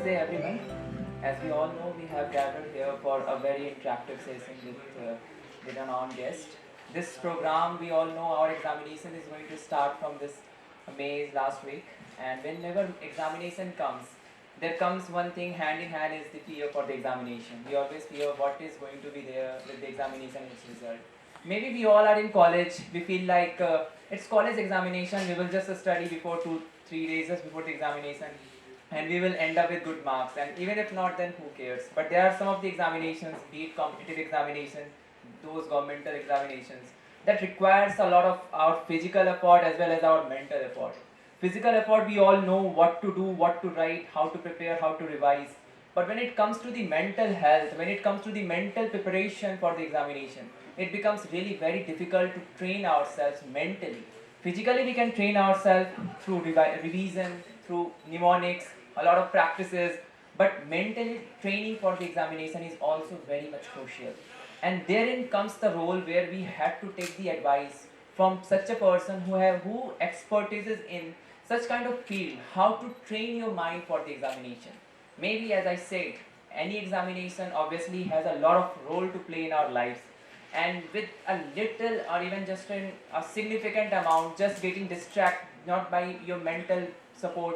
Namaste everyone. As we all know, we have gathered here for a very interactive session with an on guest. This program, we all know our examination is going to start from this May last week, and whenever examination comes, there comes one thing hand in hand is the fear for the examination. We always fear what is going to be there with the examination its result. Maybe we all are in college, we feel like it's college examination, we will just study before 2-3 days just before the examination and we will end up with good marks, and even if not then who cares. But there are some of the examinations, be it competitive examination, those governmental examinations, that requires a lot of our physical effort as well as our mental effort. Physical effort, we all know what to do, what to write, how to prepare, how to revise. But when it comes to the mental health, when it comes to the mental preparation for the examination, it becomes really very difficult to train ourselves mentally. Physically, we can train ourselves through revision, through mnemonics, a lot of practices, but mentally training for the examination is also very much crucial. And therein comes the role where we have to take the advice from such a person who expertises in such kind of field, how to train your mind for the examination. Maybe as I said, any examination obviously has a lot of role to play in our lives, and with a little or even just in a significant amount, just getting distracted not by your mental support,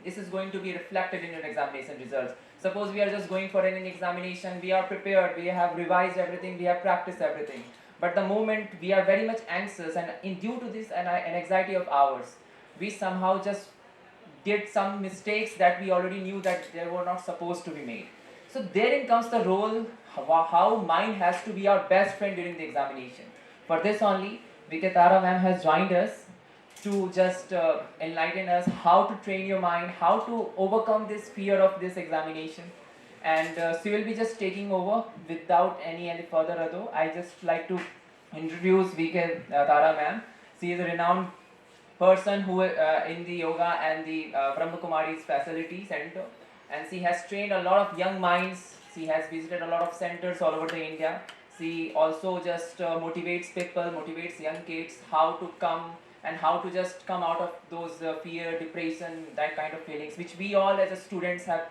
this is going to be reflected in your examination results. Suppose we are just going for an examination, we are prepared, we have revised everything, we have practiced everything, but the moment we are very much anxious and due to this an anxiety of ours, we somehow just did some mistakes that we already knew that they were not supposed to be made. So therein comes the role how mind has to be our best friend during the examination. For this only, Vikatara ma'am has joined us to just enlighten us how to train your mind, how to overcome this fear of this examination. And she will be just taking over without any further ado. I just like to introduce VK Tara ma'am. She is a renowned person who in the yoga and the Brahma Kumari's facility center, and she has trained a lot of young minds. She has visited a lot of centers all over the India. She also just motivates people, motivates young kids how to come and how to just come out of those fear, depression, that kind of feelings, which we all as a students have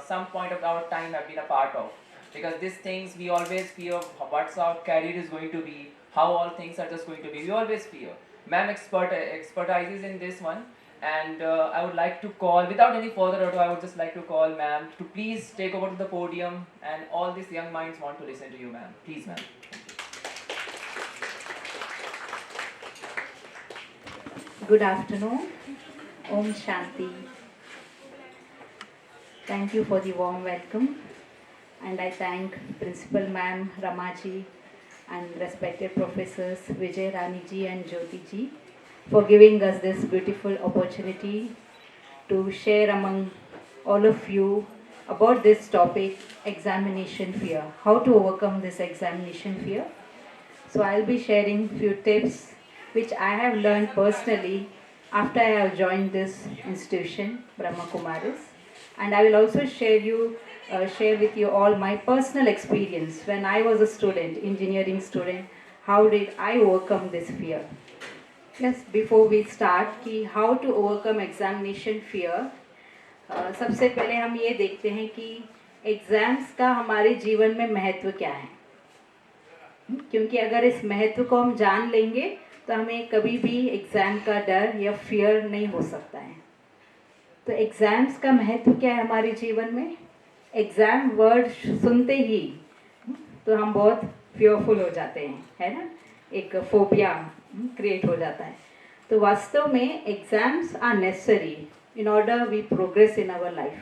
some point of our time have been a part of. Because these things we always fear what's our career is going to be, how all things are just going to be. We always fear. Ma'am expertises in this one, and I would like to call, without any further ado, I would just like to call ma'am to please take over to the podium, and all these young minds want to listen to you, ma'am. Please, ma'am. Good afternoon. Om Shanti. Thank you for the warm welcome, and I thank Principal Ma'am Ramaji and respected professors Vijay Rani ji and Jyoti ji for giving us this beautiful opportunity to share among all of you about this topic, examination fear, how to overcome this examination fear. So I'll be sharing few tips which I have learned personally after I have joined this institution, Brahma Kumaris, and I will also share with you all my personal experience when I was a student, engineering student. How did I overcome this fear? Yes, before we start कि how to overcome examination fear, सबसे पहले हम ये देखते हैं कि exams का हमारे जीवन में महत्व क्या है, क्योंकि अगर इस महत्व को हम जान लेंगे तो हमें कभी भी एग्ज़ाम का डर या फियर नहीं हो सकता है. तो एग्ज़ाम्स का महत्व क्या है हमारे जीवन में? एग्ज़ाम वर्ड सुनते ही तो हम बहुत फियरफुल हो जाते हैं, है ना, एक फोबिया क्रिएट हो जाता है. तो वास्तव में exams are necessary in order we progress in our life.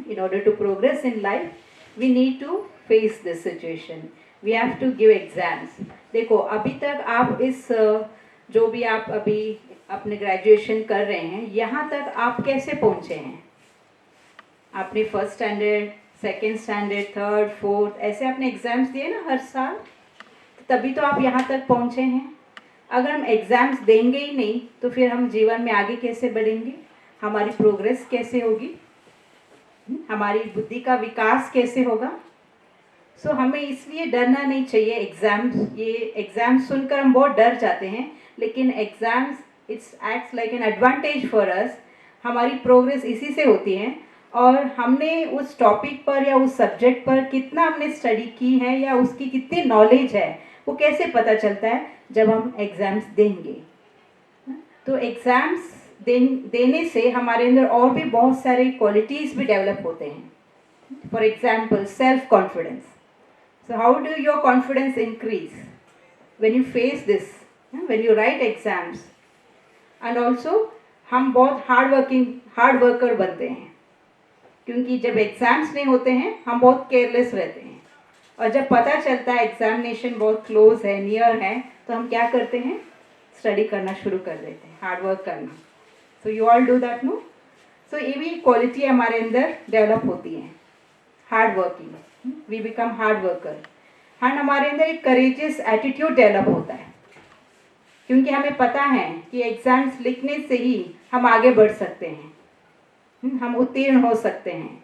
In order to progress in life, we need to face this situation. We have to give exams. देखो अभी तक आप इस जो भी आप अभी अपने ग्रेजुएशन कर रहे हैं, यहाँ तक आप कैसे पहुँचे हैं? आपने first standard, second standard, third, fourth ऐसे आपने एग्ज़ाम्स दिए ना हर साल, तभी तो आप यहाँ तक पहुँचे हैं. अगर हम एग्ज़ाम्स देंगे ही नहीं तो फिर हम जीवन में आगे कैसे बढ़ेंगे? हमारी प्रोग्रेस कैसे होगी? हमारी बुद्धि का विकास कैसे होगा? सो हमें इसलिए डरना नहीं चाहिए. एग्ज़ाम्स सुनकर हम बहुत डर जाते हैं, लेकिन exams it's acts like an advantage for us. हमारी प्रोग्रेस इसी से होती है और हमने उस टॉपिक पर या उस सब्जेक्ट पर कितना हमने स्टडी की है या उसकी कितनी नॉलेज है, वो कैसे पता चलता है? जब हम एग्ज़ाम्स देंगे। तो एग्ज़ाम्स देने से हमारे अंदर और भी बहुत सारे क्वालिटीज़ भी डेवलप होते हैं। For example, self confidence. So how do your confidence increase when you face this, when you right exams? And also हम बहुत हार्ड वर्कर बनते हैं, क्योंकि जब एग्ज़ाम्स नहीं होते हैं हम बहुत केयरलेस रहते हैं, और जब पता चलता है एग्जामिनेशन बहुत क्लोज है, नियर है, तो हम क्या करते हैं? स्टडी करना शुरू कर देते हैं, हार्ड वर्क करना। So you all do that, no? So ये भी क्वालिटी हमारे अंदर डेवलप होती है, hard working. We become hard worker. And हमारे अंदर एक करेजियस एटीट्यूड डेवलप होता है, क्योंकि हमें पता है कि एग्ज़ाम्स लिखने से ही हम आगे बढ़ सकते हैं, हम उत्तीर्ण हो सकते हैं।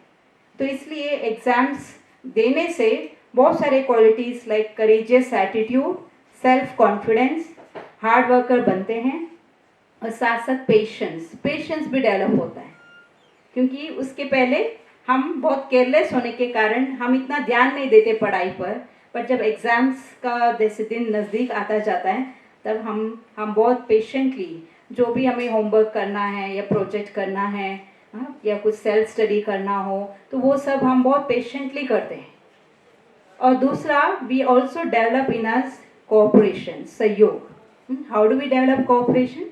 तो इसलिए एग्ज़ाम्स देने से बहुत सारे qualities like courageous attitude, self confidence, hard worker बनते हैं, और साथ साथ पेशेंस भी डेवलप होता है, क्योंकि उसके पहले हम बहुत केयरलेस होने के कारण हम इतना ध्यान नहीं देते पढ़ाई पर जब एग्ज़ाम्स का जैसे दिन नज़दीक आता जाता है, तब हम बहुत पेशेंटली जो भी हमें होमवर्क करना है या प्रोजेक्ट करना है, या कुछ सेल्फ स्टडी करना हो, तो वो सब हम बहुत पेशेंटली करते हैं। और दूसरा, we also develop in us cooperation, सहयोग। How do we develop cooperation?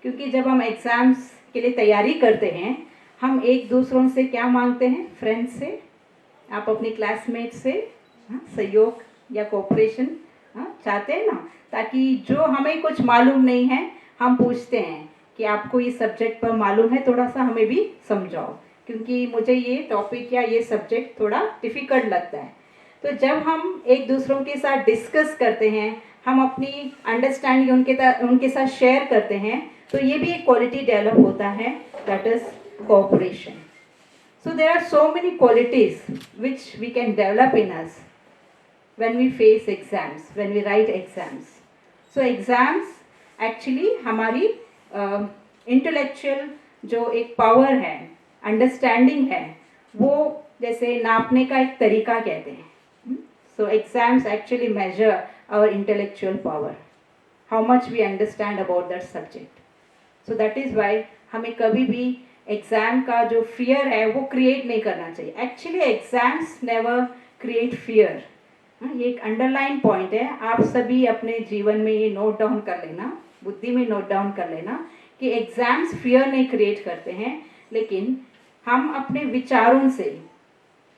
क्योंकि जब हम एग्ज़ाम्स के लिए तैयारी करते हैं, हम एक दूसरों से क्या मांगते हैं? फ्रेंड्स से, आप अपनी क्लासमेट से सहयोग या कोऑपरेशन चाहते हैं ना, ताकि जो हमें कुछ मालूम नहीं है हम पूछते हैं कि आपको ये सब्जेक्ट पर मालूम है, थोड़ा सा हमें भी समझाओ, क्योंकि मुझे ये टॉपिक या ये सब्जेक्ट थोड़ा डिफ़िकल्ट लगता है। तो जब हम एक दूसरों के साथ डिस्कस करते हैं, हम अपनी अंडरस्टैंडिंग उनके साथ शेयर करते हैं, तो ये भी एक क्वालिटी डेवलप होता है, that is cooperation. So there are so many qualities which we can develop in us when we face exams, when we write exams. So exams actually हमारी इंटेलेक्चुअल जो एक पावर है, अंडरस्टैंडिंग है, वो जैसे नापने का एक तरीका कहते हैं। So exams actually measure our intellectual power, how much we understand about that subject. So that is why हमें कभी भी एग्ज़ाम का जो फियर है वो क्रिएट नहीं करना चाहिए। Actually exams never create fear. ये एक अंडरलाइन पॉइंट है, आप सभी अपने जीवन में ये नोट डाउन कर लेना, बुद्धि में नोट डाउन कर लेना कि एग्ज़ाम्स फियर नहीं क्रिएट करते हैं, लेकिन हम अपने विचारों से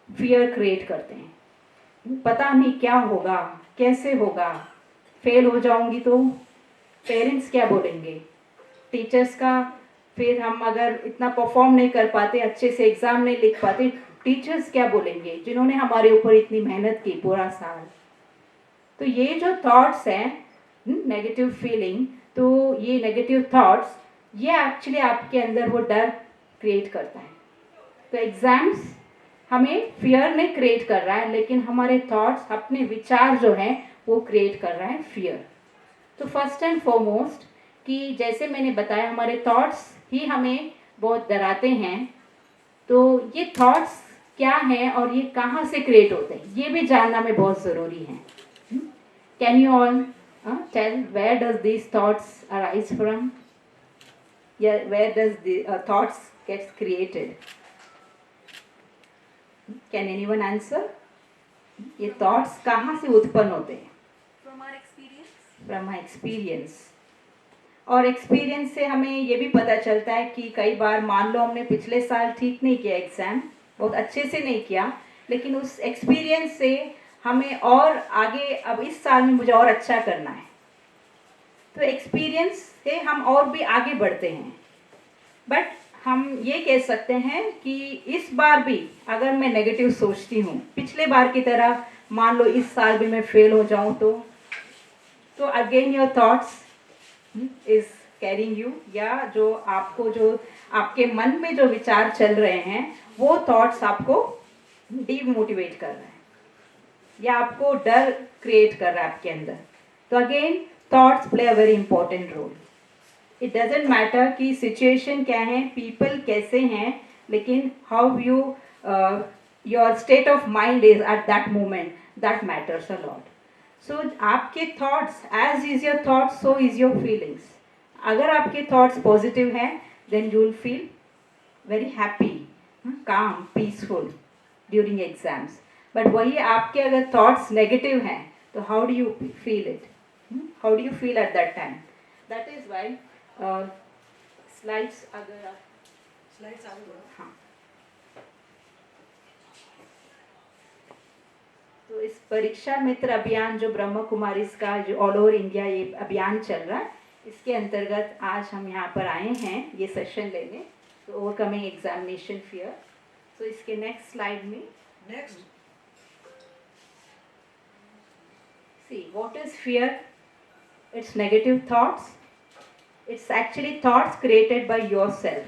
फियर क्रिएट करते हैं। पता नहीं क्या होगा, कैसे होगा, फेल हो जाऊंगी तो पेरेंट्स क्या बोलेंगे, टीचर्स का, फिर हम अगर इतना परफॉर्म नहीं कर पाते, अच्छे से एग्ज़ाम नहीं लिख पाते, टीचर्स क्या बोलेंगे जिन्होंने हमारे ऊपर इतनी मेहनत की पूरा साल। तो ये जो थॉट्स हैं, नेगेटिव फीलिंग, तो ये नेगेटिव थॉट्स, ये एक्चुअली आपके अंदर वो डर क्रिएट करता है। तो एग्ज़ाम्स हमें फियर नहीं क्रिएट कर रहा है, लेकिन हमारे थॉट्स, अपने विचार जो हैं वो क्रिएट कर रहा है फियर। तो फर्स्ट एंड फॉरमोस्ट कि जैसे मैंने बताया, हमारे थॉट्स ही हमें बहुत डराते हैं। तो ये थॉट्स क्या हैं और ये कहाँ से क्रिएट होते हैं, ये भी जानना में बहुत ज़रूरी है। Can you all tell where does these thoughts arise from, या where does the thoughts gets created? Can anyone answer? ये थॉट्स कहाँ से उत्पन्न होते हैं? From our experience. From my experience. और एक्सपीरियंस से हमें ये भी पता चलता है कि कई बार मान लो हमने पिछले साल ठीक नहीं किया, एग्ज़ाम बहुत अच्छे से नहीं किया, लेकिन उस एक्सपीरियंस से हमें और आगे, अब इस साल में मुझे और अच्छा करना है, तो एक्सपीरियंस से हम और भी आगे बढ़ते हैं। बट हम ये कह सकते हैं कि इस बार भी अगर मैं नेगेटिव सोचती हूँ, पिछले बार की तरह मान लो इस साल भी मैं फेल हो जाऊँ, तो again your thoughts is carrying you, या जो आपके मन में जो विचार चल रहे हैं वो थॉट्स आपको डीमोटिवेट कर रहे हैं या आपको डर क्रिएट कर रहा है आपके अंदर। तो again thoughts play a very important role. It doesn't matter कि सिचुएशन क्या है, पीपल कैसे हैं, लेकिन how you your state of mind is at that moment, that matters a lot. So आपके thoughts, as is your thoughts so is your feelings. अगर आपके thoughts positive हैं then you will feel very happy, calm, peaceful during exams. But वही आपके अगर thoughts negative हैं तो how do you feel it? How do you feel at that time? That is why slides अगर आप slides आगे बढ़ो. हाँ. तो इस परीक्षा मित्र अभियान जो ब्रह्म कुमारीज का जो ऑल ओवर इंडिया ये अभियान चल रहा है, इसके अंतर्गत आज हम यहाँ पर आए हैं ये सेशन लेने. तो ओवरकमिंग एग्जामिनेशन फियर. तो इसके नेक्स्ट स्लाइड में next see what is fear. It's negative thoughts. It's actually thoughts created by yourself.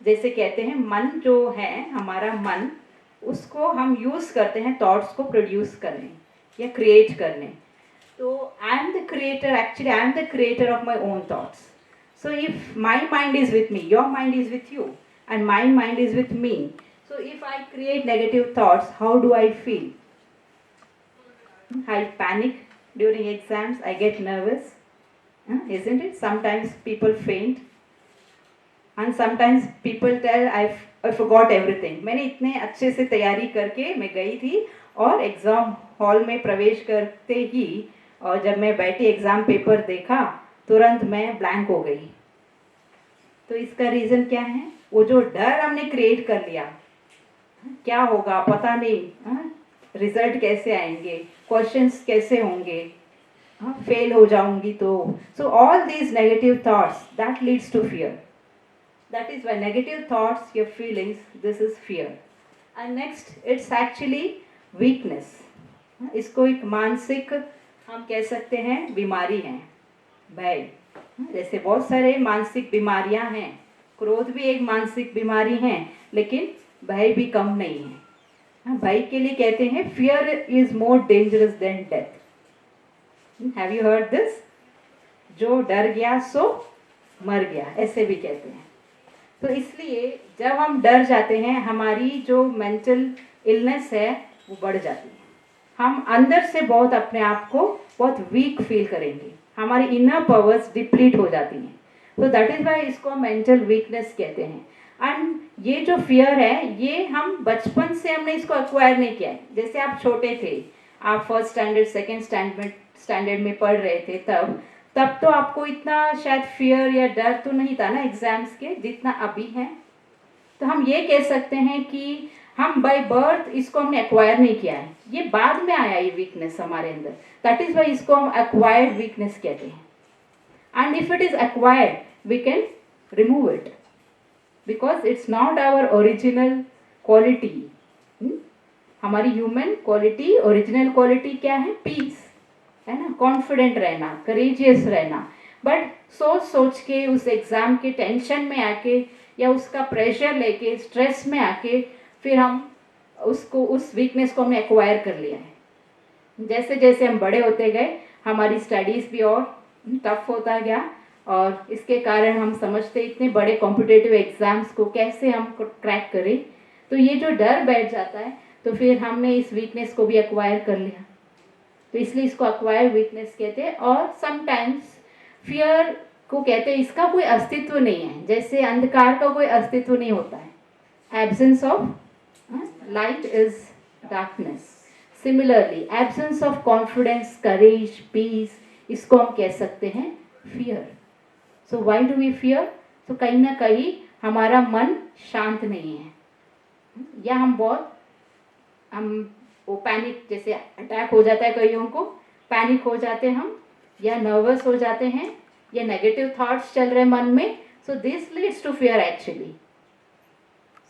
जैसे कहते हैं मन जो है हमारा मन, उसको हम यूज़ करते हैं थॉट्स को प्रोड्यूस करने या क्रिएट करने. तो I am the creator, actually I am the creator of my own thoughts. So if my mind is with me, your mind is with you, and my mind is with me. So if I create negative thoughts, how do I feel? I panic during exams, I get nervous, isn't it? Sometimes people faint, and sometimes people tell I forgot everything. मैंने इतने अच्छे से तैयारी करके मैं गई थी और एग्ज़ाम हॉल में प्रवेश करते ही और जब मैं बैठी एग्ज़ाम पेपर देखा तुरंत मैं ब्लैंक हो गई. तो इसका रीज़न क्या है? वो जो डर हमने क्रिएट कर लिया, क्या होगा पता नहीं, रिजल्ट कैसे आएंगे, क्वेश्चंस कैसे होंगे, फेल हो जाऊंगी तो. So all these negative thoughts that leads to fear. That is why negative thoughts, your feelings, this is fear. And next it's actually weakness. इसको एक मानसिक हम कह सकते हैं बीमारी है, भय. जैसे बहुत सारे मानसिक बीमारियां हैं, क्रोध भी एक मानसिक बीमारी है, लेकिन भय भी कम नहीं है. भय के लिए कहते हैं fear is more dangerous than death. Have you heard this? जो डर गया सो मर गया, ऐसे भी कहते हैं. तो इसलिए जब हम डर जाते हैं हमारी जो मेंटल इलनेस है वो बढ़ जाती है. हम अंदर से बहुत अपने आप को बहुत वीक फील करेंगे, हमारी इनर पावर्स डिप्लीट हो जाती हैं. तो दैट इज वाई इसको हम मेंटल वीकनेस कहते हैं. एंड ये जो फियर है ये हम बचपन से हमने इसको एक्वायर नहीं किया है. जैसे आप छोटे थे, आप फर्स्ट स्टैंडर्ड सेकेंड स्टैंडर्ड में पढ़ रहे थे, तब तो आपको इतना शायद फियर या डर तो नहीं था ना एग्जाम्स के जितना अभी है. तो हम ये कह सकते हैं कि हम बाय बर्थ इसको हमने एक्वायर नहीं किया है, ये बाद में आया ये वीकनेस हमारे अंदर. दैट इज वाई इसको हम एक्वायर्ड वीकनेस कहते हैं. And if it is acquired we can remove it because it's not our original quality. हमारी ह्यूमन क्वालिटी, ओरिजिनल क्वालिटी क्या है? पीस है ना, कॉन्फिडेंट रहना, करेजियस रहना. बट सोच के उस एग्जाम के टेंशन में आके या उसका प्रेशर लेके स्ट्रेस में आके फिर हम उसको, उस वीकनेस को हमने एक्वायर कर लिया है. जैसे जैसे हम बड़े होते गए हमारी स्टडीज़ भी और टफ होता गया और इसके कारण हम समझते इतने बड़े कॉम्पिटिटिव एग्जाम्स को कैसे हम क्रैक करें. तो ये जो डर बैठ जाता है तो फिर हमने इस वीकनेस को भी एक्वायर कर लिया. तो इसलिए इसको एक्वायर वीकनेस कहते हैं. और समटाइम्स फियर को कहते हैं इसका कोई अस्तित्व नहीं है, जैसे अंधकार का कोई अस्तित्व नहीं होता है. Absence of light is darkness. Similarly, absence of confidence, courage, peace, इसको हम कह सकते हैं fear. So why do we fear? तो कहीं ना कहीं हमारा मन शांत नहीं है, या हम वो पैनिक, जैसे अटैक हो जाता है कईयों को, पैनिक हो जाते हैं हम, या नर्वस हो जाते हैं, या नेगेटिव थॉट्स चल रहे मन में. So this leads to fear actually.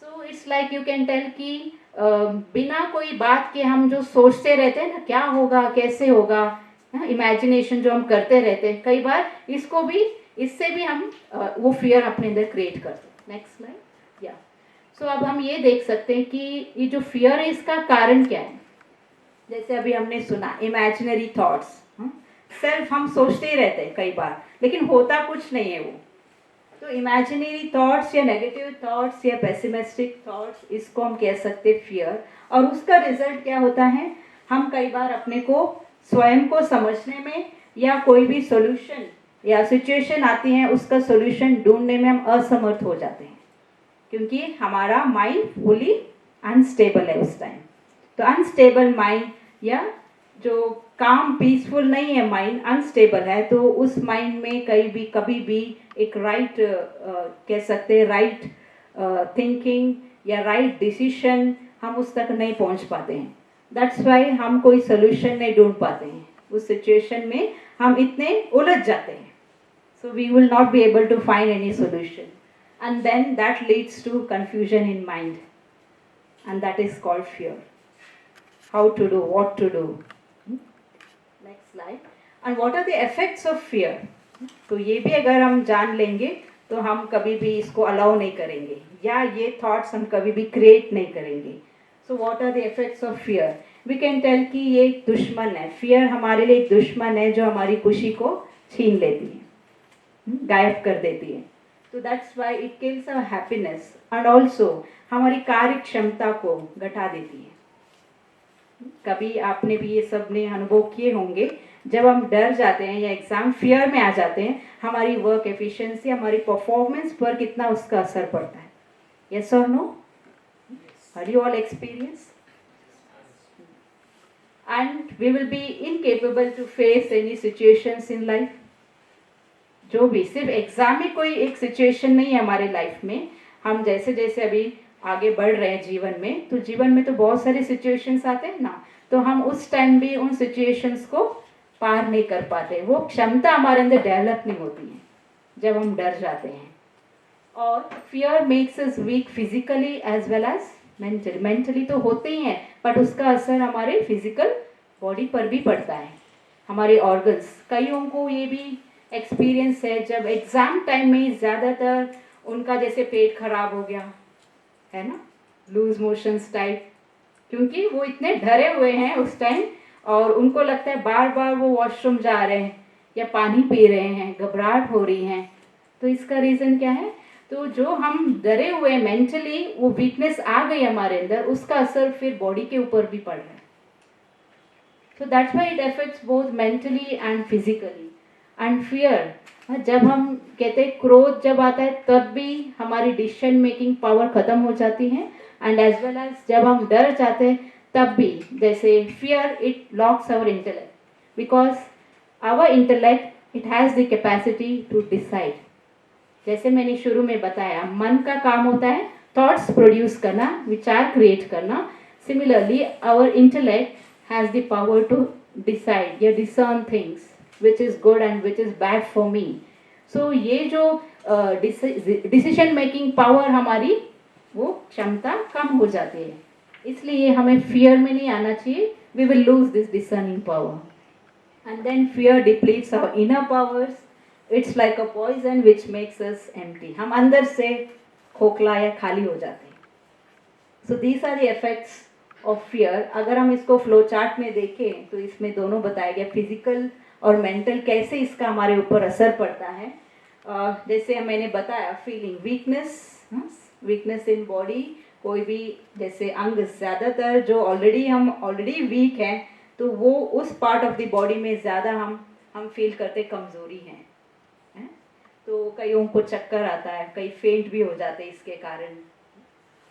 So it's like you can tell कि बिना कोई बात के हम जो सोचते रहते हैं ना, क्या होगा कैसे होगा, इमेजिनेशन जो हम करते रहते हैं, कई बार इससे भी हम वो फियर अपने अंदर क्रिएट करते हैं. Next slide. या सो अब हम ये देख सकते हैं कि ये जो फियर है इसका कारण क्या है. जैसे अभी हमने सुना इमेजिनरी थॉट्स, सेल्फ हम सोचते ही रहते हैं कई बार, लेकिन होता कुछ नहीं है वो. तो इमेजिनरी थॉट्स या नेगेटिव थॉट्स या पेसिमिस्टिक थॉट्स, इसको हम कह सकते हैं फियर। और उसका रिजल्ट क्या होता है, हम कई बार अपने को स्वयं को समझने में या कोई भी सॉल्यूशन या सिचुएशन आती है उसका सॉल्यूशन ढूंढने में हम असमर्थ हो जाते हैं, क्योंकि हमारा माइंड फुली अनस्टेबल है उस टाइम। तो अनस्टेबल माइंड या जो काम पीसफुल नहीं है, माइंड अनस्टेबल है, तो उस माइंड में कभी भी एक राइट कह सकते हैं राइट थिंकिंग या राइट डिसीशन हम उस तक नहीं पहुंच पाते हैं। दैट्स वाई हम कोई सोल्यूशन नहीं ढूंढ पाते हैं, उस सिचुएशन में हम इतने उलझ जाते हैं। So we will not be able to find any solution and then that leads to confusion in mind and that is called fear. How to do, what to do. Next slide. And what are the effects of fear. तो ये भी अगर हम जान लेंगे तो हम कभी भी इसको अलाउ नहीं करेंगे या ये थॉट्स हम कभी भी क्रिएट नहीं करेंगे। So what are the effects of fear. We can tell कि ये एक दुश्मन है, फियर हमारे लिए एक दुश्मन है जो हमारी खुशी को छीन लेती है, गायब कर देती है। तो that's why it kills our happiness and also हमारी कार्य क्षमता को घटा देती है। कभी आपने भी ये सब ने अनुभव किए होंगे, जब हम डर जाते हैं या एग्जाम फियर में आ जाते हैं, हमारी वर्क एफिशिएंसी, हमारी परफॉर्मेंस पर कितना उसका असर पड़ता है। यस और no, are you all experience? And we will be incapable to face any situations in life. जो भी, सिर्फ एग्जाम में कोई एक सिचुएशन नहीं है हमारे लाइफ में। हम जैसे जैसे अभी आगे बढ़ रहे हैं जीवन में, तो जीवन में तो बहुत सारे सिचुएशंस आते हैं ना, तो हम उस टाइम भी उन सिचुएशंस को पार नहीं कर पाते। वो क्षमता हमारे अंदर डेवलप नहीं होती है जब हम डर जाते हैं। और fear makes us weak physically as well as mentally. Mentally तो होते ही हैं, बट उसका असर हमारे फिजिकल बॉडी पर भी पड़ता है, हमारे ऑर्गन्स। कईयों को ये भी एक्सपीरियंस है, जब एग्जाम टाइम में ज़्यादातर उनका जैसे पेट खराब हो गया है ना, लूज मोशंस टाइप, क्योंकि वो इतने डरे हुए हैं उस टाइम और उनको लगता है बार बार वो वॉशरूम जा रहे हैं या पानी पी रहे हैं, घबराहट हो रही है। तो इसका रीज़न क्या है, तो जो हम डरे हुए मेंटली, वो वीकनेस आ गई हमारे अंदर, उसका असर फिर बॉडी के ऊपर भी पड़ रहा है। So that's why it affects both mentally and physically. And fear, जब हम कहते हैं क्रोध जब आता है तब भी हमारी डिसीजन मेकिंग पावर खत्म हो जाती है, एंड एज वेल एज जब हम डर जाते हैं तब भी, जैसे fear it locks our intellect, because our intellect it has the capacity to decide. जैसे मैंने शुरू में बताया, मन का काम होता है थॉट्स प्रोड्यूस करना, विचार क्रिएट करना। Similarly our intellect has the power to decide या discern things which is good and which is bad for me. So ये जो डिसीजन मेकिंग पावर हमारी, वो क्षमता कम हो जाती है। इसलिए हमें फियर में नहीं आना चाहिए। We will lose this discerning power. And then fear depletes our inner powers. It's like a poison which makes us empty. हम अंदर से खोखला या खाली हो जाते हैं। So these are the effects of fear. अगर हम इसको फ्लो चार्ट में देखें तो इसमें दोनों बताया गया, फिजिकल और मेंटल, कैसे इसका हमारे ऊपर असर पड़ता है। जैसे मैंने बताया, फीलिंग वीकनेस इन बॉडी, कोई भी जैसे अंग ज़्यादातर जो हम ऑलरेडी वीक हैं, तो वो उस पार्ट ऑफ द बॉडी में ज़्यादा हम फील करते कमज़ोरी हैं, है? तो कईयों को चक्कर आता है, कई फेंट भी हो जाते हैं इसके कारण।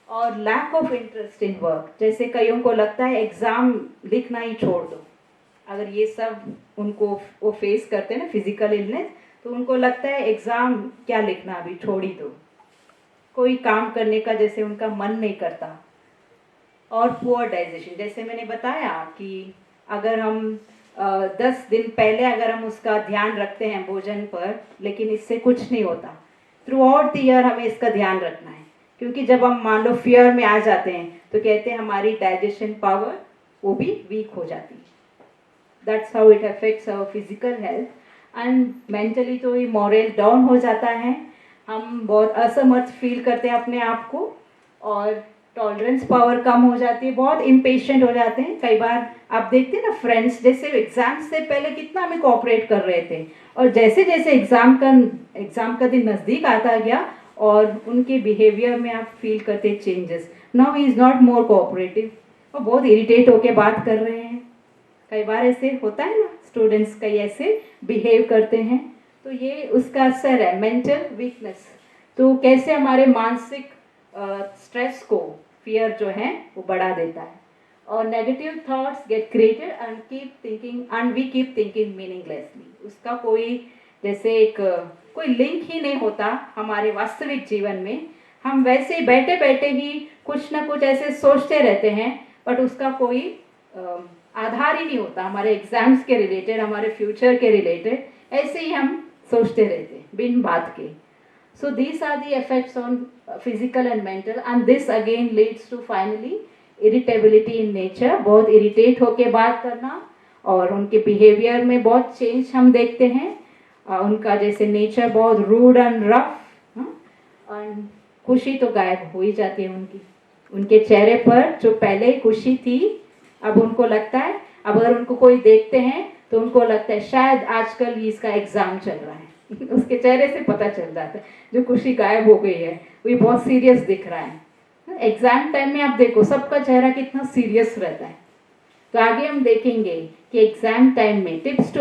और lack of interest in work, जैसे कईयों को लगता है एग्ज़ाम लिखना ही छोड़ दो। अगर ये सब उनको वो फेस करते हैं ना, फिजिकल इलनेस, तो उनको लगता है एग्ज़ाम क्या लिखना, अभी छोड़ ही दो। कोई काम करने का जैसे उनका मन नहीं करता। और पुअर डाइजेशन, जैसे मैंने बताया कि अगर हम 10 दिन पहले अगर हम उसका ध्यान रखते हैं भोजन पर, लेकिन इससे कुछ नहीं होता। थ्रू आउट द ईयर हमें इसका ध्यान रखना है, क्योंकि जब हम मान लो फियर में आ जाते हैं तो कहते हैं हमारी डाइजेशन पावर वो भी वीक हो जाती है। That's how it affects our physical health and mentally तो ये मोरल डाउन हो जाता है, हम बहुत असमर्थ फील करते हैं अपने आप को, और टॉलरेंस पावर कम हो जाती है, बहुत इम्पेशेंट हो जाते हैं। कई बार आप देखते हैं ना, फ्रेंड्स जैसे एग्जाम से पहले कितना हमें कोऑपरेट कर रहे थे, और जैसे जैसे एग्जाम का दिन नज़दीक आता गया और उनके बिहेवियर में आप फील करते changes. Now he is not more cooperative, और बहुत इरिटेट होके बात कर रहे हैं। कई बार ऐसे होता है ना, स्टूडेंट्स कई ऐसे बिहेव करते हैं, तो ये उसका असर है, मेंटल वीकनेस। तो कैसे हमारे मानसिक स्ट्रेस को फियर जो है वो बढ़ा देता है, और negative thoughts get created and we keep thinking meaninglessly. उसका कोई जैसे एक कोई लिंक ही नहीं होता हमारे वास्तविक जीवन में। हम वैसे ही बैठे बैठे ही कुछ ना कुछ ऐसे सोचते रहते हैं, बट उसका कोई आधार ही नहीं होता हमारे एग्जाम्स के रिलेटेड, हमारे फ्यूचर के रिलेटेड। ऐसे ही हम सोचते रहते हैं बिन बात के। So these are the effects on physical and mental, and this again leads to finally irritability in nature। बहुत इरिटेट होके बात करना, और उनके बिहेवियर में बहुत चेंज हम देखते हैं। उनका जैसे नेचर बहुत रूड एंड रफ, एंड खुशी तो गायब हो ही जाती है उनके चेहरे पर। जो पहले खुशी थी, अब उनको लगता है, अब अगर उनको कोई देखते हैं तो उनको लगता है शायद आजकल इसका एग्जाम चल रहा है। उसके चेहरे से पता चल जाता है, जो खुशी गायब हो गई है वो बहुत सीरियस दिख रहा है। एग्जाम टाइम में आप देखो सबका चेहरा कितना सीरियस रहता है। तो आगे हम देखेंगे कि एग्जाम टाइम में tips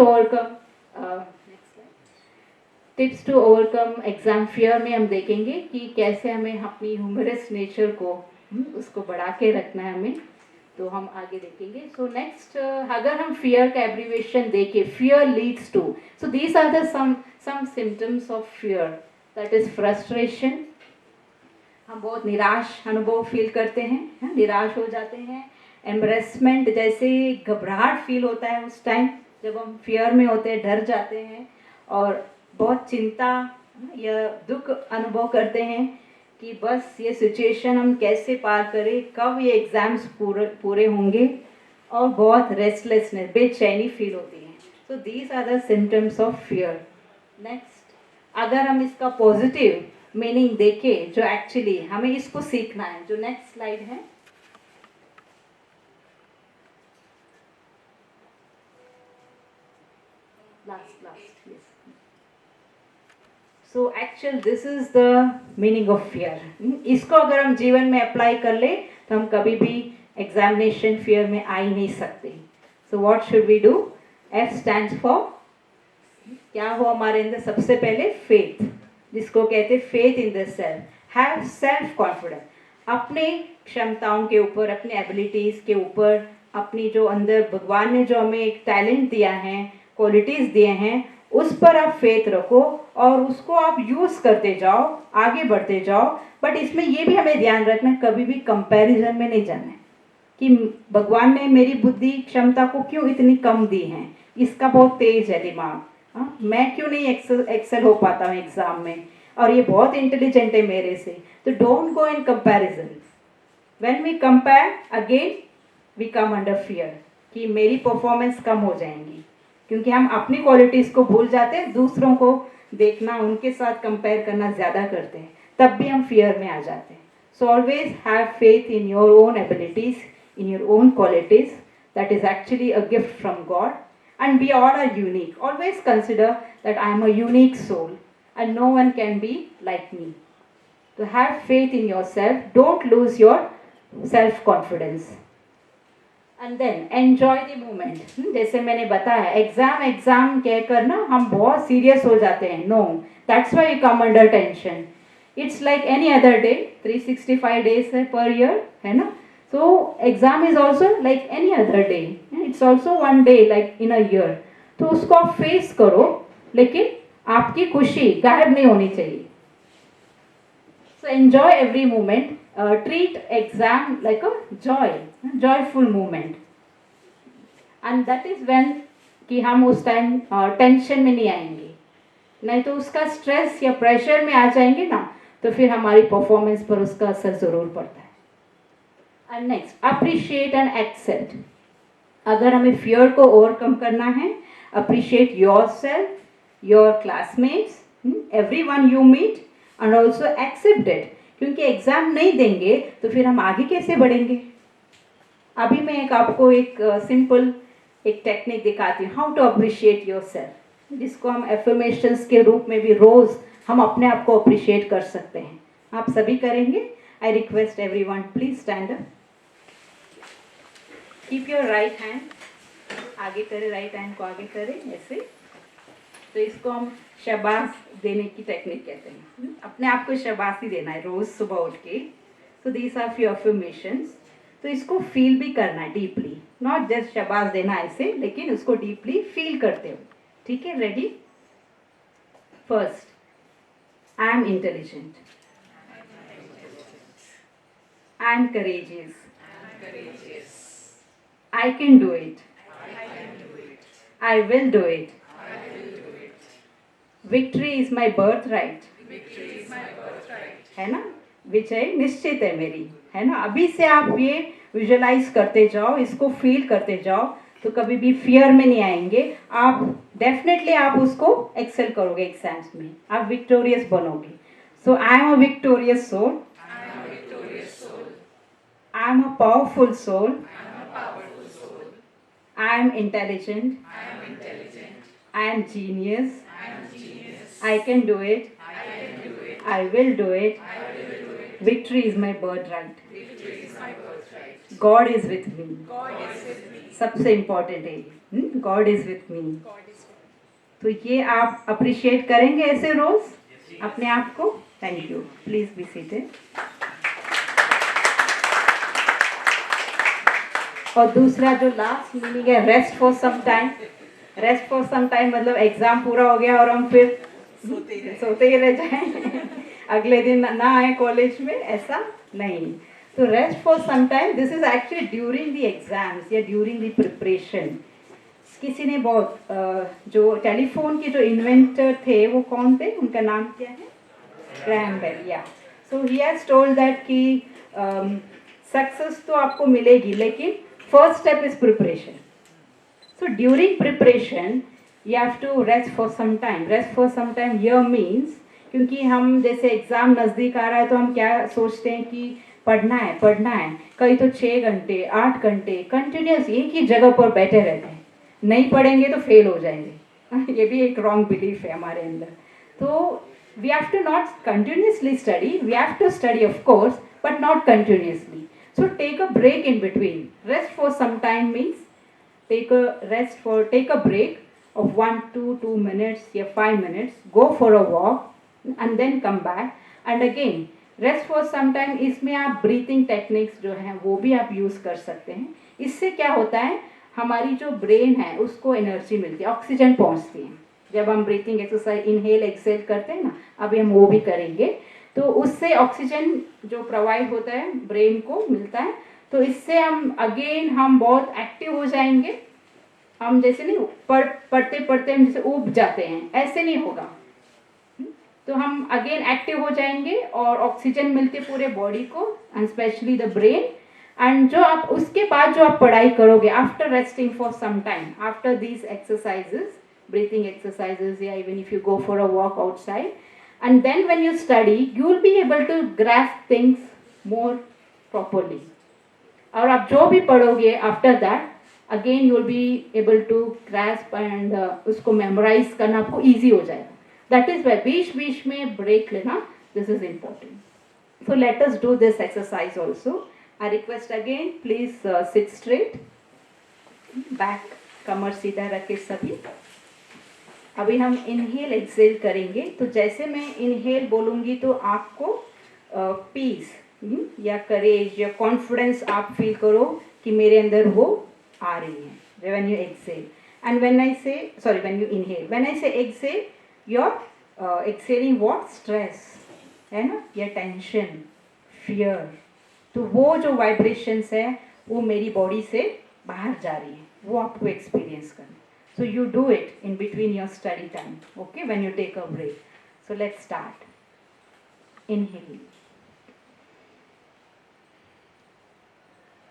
to overcome exam fear में हम देखेंगे कि कैसे हमें अपनी ह्यूमरस नेचर को उसको बढ़ा के रखना है हमें। तो हम आगे देखेंगे। सो नेक्स्ट, अगर हम फियर का एब्रीविएशन देखें, fear leads to, so these are the some symptoms of fear, that is frustration। हम बहुत निराश अनुभव फील करते हैं, निराश हो जाते हैं। एम्बरेसमेंट, जैसे घबराहट फील होता है उस टाइम जब हम फियर में होते हैं, डर जाते हैं, और बहुत चिंता या दुख अनुभव करते हैं कि बस ये सिचुएशन हम कैसे पार करें, कब ये एग्ज़ाम्स पूरे होंगे, और बहुत रेस्टलेसनेस, बेचैनी फील होती है। So these are the symptoms of fear. Next, अगर हम इसका पॉजिटिव मीनिंग देखें, जो एक्चुअली हमें इसको सीखना है, जो नेक्स्ट स्लाइड है, last yes. So actual this is the meaning of fear. इसको अगर हम जीवन में अप्लाई कर ले तो हम कभी भी एग्जामिनेशन फियर में आ ही नहीं सकते। So what should we do? F stands for, क्या हो हमारे अंदर? सबसे पहले फेथ, जिसको कहते हैं faith in the self. Have self confidence, अपने क्षमताओं के ऊपर, अपने एबिलिटीज़ के ऊपर, अपनी जो अंदर भगवान ने जो हमें एक टैलेंट दिया है, क्वालिटीज़ दिए हैं, उस पर आप फेथ रखो और उसको आप यूज़ करते जाओ, आगे बढ़ते जाओ। बट इसमें ये भी हमें ध्यान रखना, कभी भी कंपैरिजन में नहीं जाना है कि भगवान ने मेरी बुद्धि क्षमता को क्यों इतनी कम दी है, इसका बहुत तेज है दिमाग, मैं क्यों नहीं एक्सेल हो पाता हूँ एग्जाम में, और ये बहुत इंटेलिजेंट है मेरे से। तो don't go in comparison. When we compare again we come under fear कि मेरी परफॉर्मेंस कम हो जाएंगी, क्योंकि हम अपनी क्वालिटीज़ को भूल जाते हैं, दूसरों को देखना, उनके साथ कंपेयर करना ज़्यादा करते हैं, तब भी हम फियर में आ जाते हैं। So always have faith in your own abilities, in your own qualities, that is actually a gift from God. And we all are unique. Always consider that I am a unique soul and no one can be like me. So have faith in yourself. Don't lose your self-confidence. And then enjoy the moment. जैसे मैंने बताया, exam कहकर ना हम बहुत serious हो जाते हैं। No, that's why you come under tension. It's like any other day. 365 days है per year, है ना? So exam is also like any other day. It's also one day like in a year. तो उसको आप face करो, लेकिन आपकी खुशी गायब नहीं होनी चाहिए। So enjoy every moment. Treat exam like a joyful moment. And that is when कि हम उस टाइम टेंशन में नहीं आएंगे, नहीं तो उसका स्ट्रेस या प्रेशर में आ जाएंगे ना, तो फिर हमारी परफॉर्मेंस पर उसका असर ज़रूर पड़ता है। And next, appreciate and accept. अगर हमें फियर को ओवरकम करना है, appreciate yourself, your classmates, everyone you meet, and also accept it क्योंकि एग्ज़ाम नहीं देंगे तो फिर हम आगे कैसे बढ़ेंगे। अभी मैं आपको एक सिंपल एक टेक्निक दिखाती हूँ, how to appreciate yourself, जिसको हम एफर्मेशंस के रूप में भी रोज़ हम अपने आप को अप्रिशिएट कर सकते हैं। आप सभी करेंगे। I request everyone please stand up, keep your right hand आगे करें, राइट हैंड को आगे करें ऐसे। तो इसको हम शाबाश देने की टेक्निक कहते हैं। अपने आप को शाबाशी देना है रोज सुबह उठ के। तो दीज आर फ्यू अफर्मेशंस। तो इसको फील भी करना है डीपली, नॉट जस्ट शाबाश देना ऐसे, लेकिन उसको डीपली फील करते हो। ठीक है, ready? First, I am intelligent, I M courageous, I can do it, I will do it, victory is my birth right, है ना? विजय निश्चित है मेरी, है ना? अभी से आप ये विजुअलाइज करते जाओ, इसको फील करते जाओ, तो कभी भी फियर में नहीं आएंगे आप। डेफिनेटली आप उसको एक्सेल करोगे एग्जाम्स में, आप विक्टोरियस बनोगे। So I am a victorious soul, I am a powerful soul, I am intelligent, I am genius, I can do it, I will do it, victory is my birthright, God is with me, सबसे important है God is with me. तो ये आप appreciate करेंगे ऐसे रोज अपने आप को। Thank you, please be seated. और दूसरा जो लास्ट मीनिंग है, rest for some time. Rest for some time मतलब एग्जाम पूरा हो गया और हम फिर सोते ही रह जाएं अगले दिन ना आए कॉलेज में, ऐसा नहीं। तो rest for some time, this is actually during the exams या ड्यूरिंग द प्रिपरेशन। किसी ने बहुत जो टेलीफोन के जो इन्वेंटर थे वो कौन थे, उनका नाम क्या है? Graham Bell. या so he has told that कि सक्सेस तो आपको मिलेगी, लेकिन first step is preparation. So during preparation, you have to rest for some time. Rest for some time here means, क्योंकि हम जैसे एग्ज़ाम नज़दीक आ रहा है तो हम क्या सोचते हैं कि पढ़ना है, कई तो 6 घंटे 8 घंटे कंटिन्यूस एक ही जगह पर बैठे रहते हैं, नहीं पढ़ेंगे तो फेल हो जाएंगे ये भी एक रॉन्ग बिलीफ है हमारे अंदर। तो we have to not continuously study, we have to study of course but not continuously. So take a break in between. Rest for some time means take a break of 1 to 2 minutes या 5 minutes, go for a walk and then come back and again rest for some time। इसमें आप breathing techniques जो हैं वो भी आप use कर सकते हैं। इससे क्या होता है, हमारी जो ब्रेन है उसको एनर्जी मिलती है, ऑक्सीजन पहुंचती है। जब हम ब्रीथिंग एक्सरसाइज इनहेल एक्सेल करते हैं ना, अभी हम वो भी करेंगे, तो उससे ऑक्सीजन जो प्रोवाइड होता है ब्रेन को मिलता है। तो इससे हम बहुत एक्टिव हो जाएंगे। हम जैसे नहीं पढ़ते पढ़ते हम जैसे ऊब जाते हैं, ऐसे नहीं होगा। तो हम अगेन एक्टिव हो जाएंगे और ऑक्सीजन मिलते पूरे बॉडी को and specially the brain. And जो आप उसके बाद जो आप पढ़ाई करोगे after resting for some time, after these exercises, breathing exercises या even if you go for a walk outside, and then when you study you will be able to grasp things more properly. और आप जो भी पढ़ोगे after that again you will be able to grasp and उसको memorise करना आपको easy हो जाएगा। दैट इज वाई बीच बीच में ब्रेक लेना, this is important. So let us do this exercise also. I request again please sit straight, back कमर सीधा रखे सभी। अभी हम इनहेल एक्सेल करेंगे। तो जैसे मैं इनहेल बोलूँगी तो आपको पीस या करेज या कॉन्फिडेंस आप फील करो कि मेरे अंदर वो आ रही है when you exhale, and when you inhale, when I say exhale, you're exhaling what? Stress, है ना, या टेंशन, फियर। तो वो जो वाइब्रेशंस है वो मेरी बॉडी से बाहर जा रही है, वो आपको एक्सपीरियंस करना। So you do it in between your study time, okay, when you take a break. So let's start. Inhale,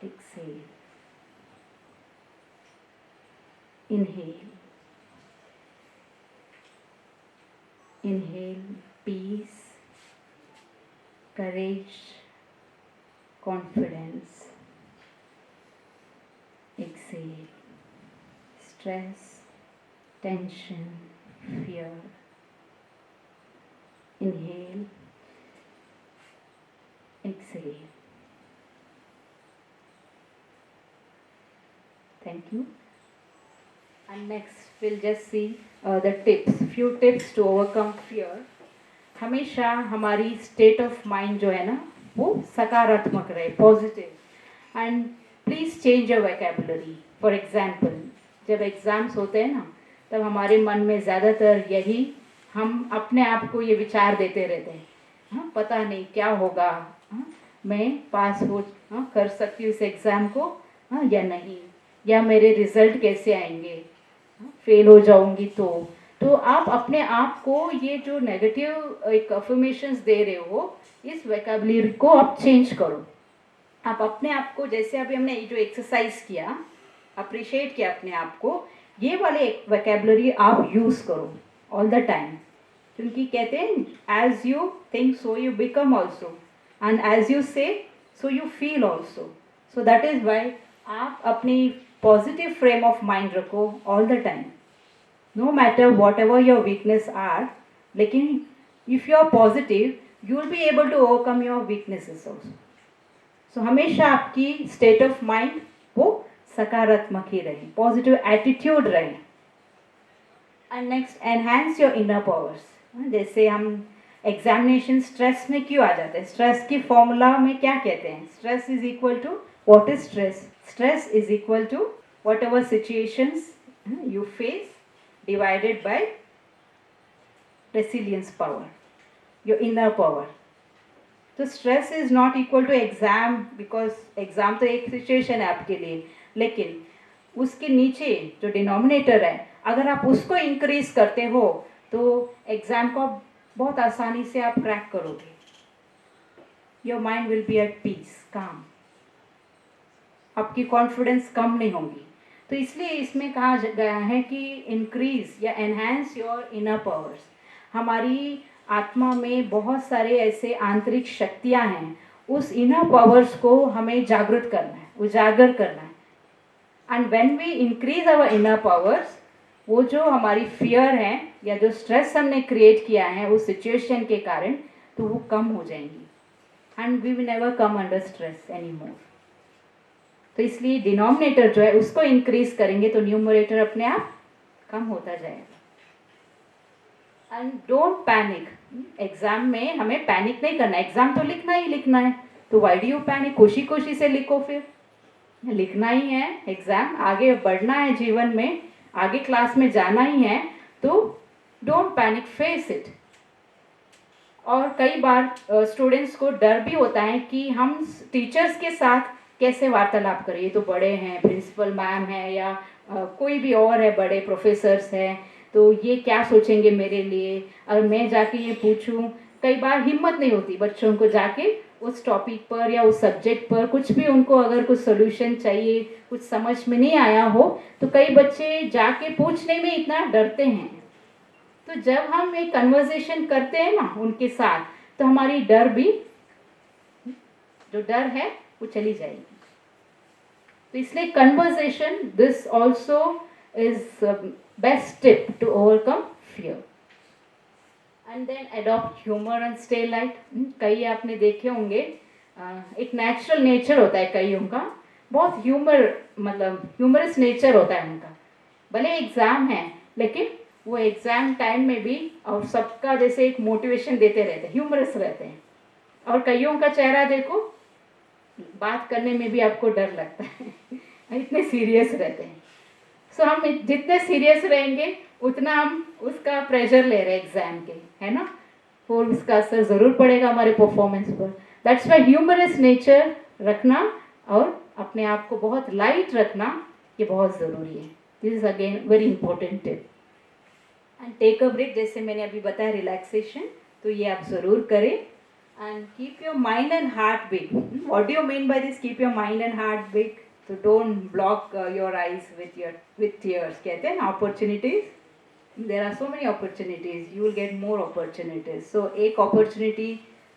exhale, inhale, inhale peace, courage, confidence. Exhale. Stress, tension, fear. Inhale. Exhale. Thank you. And next we'll just see the tips, few tips to overcome fear. हमेशा हमारी state of mind जो है ना वो सकारात्मक रहे, positive. And please change your vocabulary. For example, जब exams होते हैं ना तब हमारे मन में ज़्यादातर यही, हम अपने आप को ये विचार देते रहते हैं, हाँ पता नहीं क्या होगा, हाँ मैं पास हो कर सकती हूँ इस एग्ज़ाम को, हाँ या नहीं, या मेरे रिजल्ट कैसे आएंगे, फेल हो जाऊंगी तो आप अपने आप को ये जो नेगेटिव एक अफर्मेशंस दे रहे हो, इस वोकैबुलरी को आप चेंज करो. आप अपने आप को, जैसे अभी हमने जो एक्सरसाइज किया, अप्रिशिएट किया अपने आप को, ये वाले वोकैबुलरी आप यूज़ करो ऑल द टाइम. क्योंकि कहते हैं as you think so you become also, and as you say so you feel also. So that is why आप अपनी पॉजिटिव फ्रेम ऑफ माइंड रखो all the time, no matter whatever your weakness are. लेकिन if you are positive you will be able to overcome your weaknesses also. सो हमेशा आपकी state of mind वो सकारात्मक ही रहे, पॉजिटिव एटीट्यूड रहे. And next, enhance your inner powers. जैसे हम एग्जामिनेशन स्ट्रेस में क्यों आ जाते हैं, स्ट्रेस की फॉर्मूला में क्या कहते हैं, stress is equal to, what is stress? Stress is equal to whatever situations you face divided by resilience power, your inner power. तो stress is not equal to exam, because exam तो एक situation है आपके लिए, लेकिन उसके नीचे जो डिनोमिनेटर है अगर आप उसको इंक्रीज करते हो तो एग्जाम को बहुत आसानी से आप क्रैक करोगे. Your mind will be at peace, calm, आपकी कॉन्फिडेंस कम नहीं होगी. तो इसलिए इसमें कहा गया है कि इंक्रीज या एनहांस योर इनर पावर्स. हमारी आत्मा में बहुत सारे ऐसे आंतरिक शक्तियां हैं, उस इनर पावर्स को हमें जागृत करना है, उजागर करना है. And when we increase our inner powers, वो जो हमारी फियर है या जो स्ट्रेस हमने क्रिएट किया है उस सिचुएशन के कारण, तो वो कम हो जाएंगी. And we will never come under stress any more. तो इसलिए डिनोमिनेटर जो है उसको इंक्रीज करेंगे तो न्यूमरेटर अपने आप कम होता जाएगा. And don't panic. एग्जाम में हमें पैनिक नहीं करना, एग्जाम तो लिखना ही लिखना है, तो व्हाई डू यू पैनिक? खुशी खुशी से लिखो, फिर लिखना ही है एग्जाम, आगे बढ़ना है जीवन में, आगे क्लास में जाना ही है, तो डोंट पैनिक, फेस इट. और कई बार स्टूडेंट्स को डर भी होता है कि हम टीचर्स के साथ कैसे वार्तालाप करें, ये तो बड़े हैं, प्रिंसिपल मैम है या कोई भी और है, बड़े प्रोफेसर्स हैं, तो ये क्या सोचेंगे मेरे लिए, अगर मैं जाके ये पूछूं. कई बार हिम्मत नहीं होती बच्चों को जाके उस टॉपिक पर या उस सब्जेक्ट पर कुछ भी, उनको अगर कुछ सोल्यूशन चाहिए, कुछ समझ में नहीं आया हो, तो कई बच्चे जाके पूछने में इतना डरते हैं. तो जब हम एक कन्वर्सेशन करते हैं ना उनके साथ, तो हमारी डर भी, जो डर है वो चली जाएगी. तो इसलिए conversation, this also is best tip to overcome fear. And then adopt humour and stay light. कई आपने देखे होंगे, एक नेचुरल नेचर होता है कईयों का, बहुत ह्यूमर, मतलब ह्यूमरस नेचर होता है उनका. भले एग्जाम है लेकिन वो एग्जाम टाइम में भी और सबका जैसे एक मोटिवेशन देते रहते हैं, ह्यूमरस रहते हैं. और कईयों का चेहरा देखो, बात करने में भी आपको डर लगता है, इतने सीरियस रहते हैं. सो हम जितने सीरियस रहेंगे उतना हम उसका प्रेशर ले रहे हैं एग्जाम के, है ना, और उसका असर ज़रूर पड़ेगा हमारे परफॉर्मेंस पर. दैट्स वाई ह्यूमरस नेचर रखना और अपने आप को बहुत लाइट रखना, ये बहुत ज़रूरी है. This is again very important tip. And take a break, जैसे मैंने अभी बताया रिलैक्सेशन, तो ये आप ज़रूर करें. And keep your mind and heart big. What do you mean by this? Keep your mind and heart big. So don't block your eyes with tears. कहते हैं opportunities. There are so many opportunities. You will get more opportunities. So एक opportunity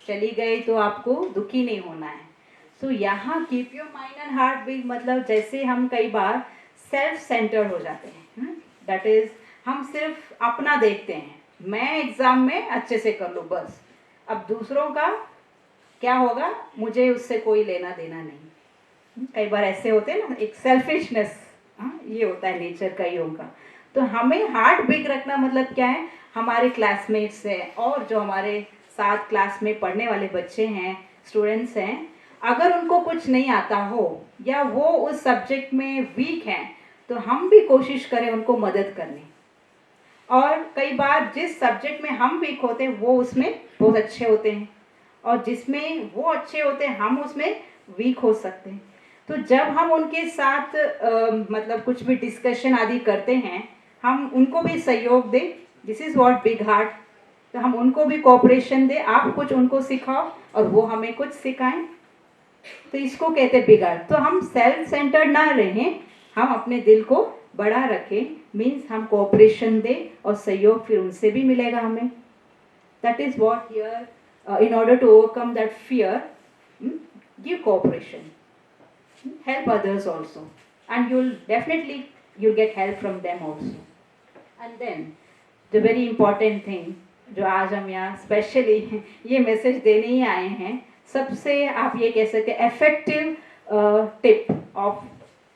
चली गई तो आपको दुखी नहीं होना है. सो यहाँ keep your mind and heart big, मतलब जैसे हम कई बार सेल्फ सेंटर्ड हो जाते हैं. दैट इज हम सिर्फ अपना देखते हैं, मैं एग्जाम में अच्छे से कर लूँ बस, अब दूसरों का क्या होगा मुझे उससे कोई लेना देना नहीं. कई बार ऐसे होते हैं ना, एक सेल्फिशनेस ये होता है नेचर कईयों का. तो हमें हार्ट बिग रखना मतलब क्या है, हमारे क्लासमेट्स हैं और जो हमारे साथ क्लास में पढ़ने वाले बच्चे हैं, स्टूडेंट्स हैं, अगर उनको कुछ नहीं आता हो या वो उस सब्जेक्ट में वीक हैं तो हम भी कोशिश करें उनको मदद करने. और कई बार जिस सब्जेक्ट में हम वीक होते हैं वो उसमें बहुत अच्छे होते हैं, और जिसमें वो अच्छे होते हैं हम उसमें वीक हो सकते हैं. तो जब हम उनके साथ मतलब कुछ भी डिस्कशन आदि करते हैं, हम उनको भी सहयोग दें. This is what big heart. तो हम उनको भी कोऑपरेशन दें, आप कुछ उनको सिखाओ और वो हमें कुछ सिखाएं, तो इसको कहते हैं बिग हार्ट. तो हम सेल्फ सेंटर्ड ना रहें, हम अपने दिल को बड़ा रखें, मीन्स हम कोऑपरेशन दें और सहयोग फिर उनसे भी मिलेगा हमें. That is what here in order to overcome that fear, give cooperation, help others also, and you'll get help from them also. And then the very important thing जो आज हम यहाँ स्पेशली ये मैसेज देने ही आए हैं, सबसे आप ये कह सकते हैं effective tip of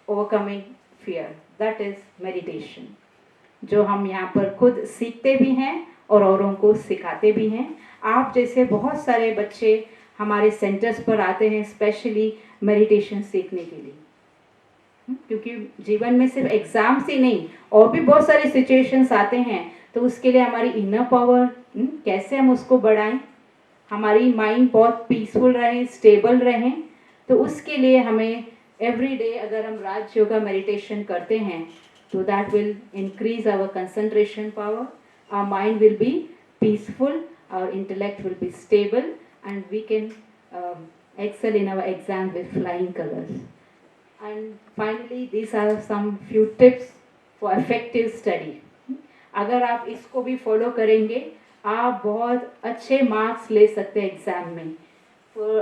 overcoming fear, that is meditation, जो हम यहाँ पर खुद सीखते भी हैं और औरों को सिखाते भी हैं. आप जैसे बहुत सारे बच्चे हमारे सेंटर्स पर आते हैं स्पेशली मेडिटेशन सीखने के लिए, क्योंकि जीवन में सिर्फ एग्जाम से नहीं और भी बहुत सारे सिचुएशंस आते हैं. तो उसके लिए हमारी इनर पावर कैसे हम उसको बढ़ाएं, हमारी माइंड बहुत पीसफुल रहे, स्टेबल रहें. तो उसके लिए हमें एवरी डे अगर हम राज योगा मेडिटेशन करते हैं तो that will increase our concentration power, our mind will be peaceful, our intellect will be stable, and we can excel in our exam with flying colors. And finally, these are some few tips for effective study. अगर आप इसको भी follow करेंगे आप बहुत अच्छे marks ले सकते हैं एग्जाम में.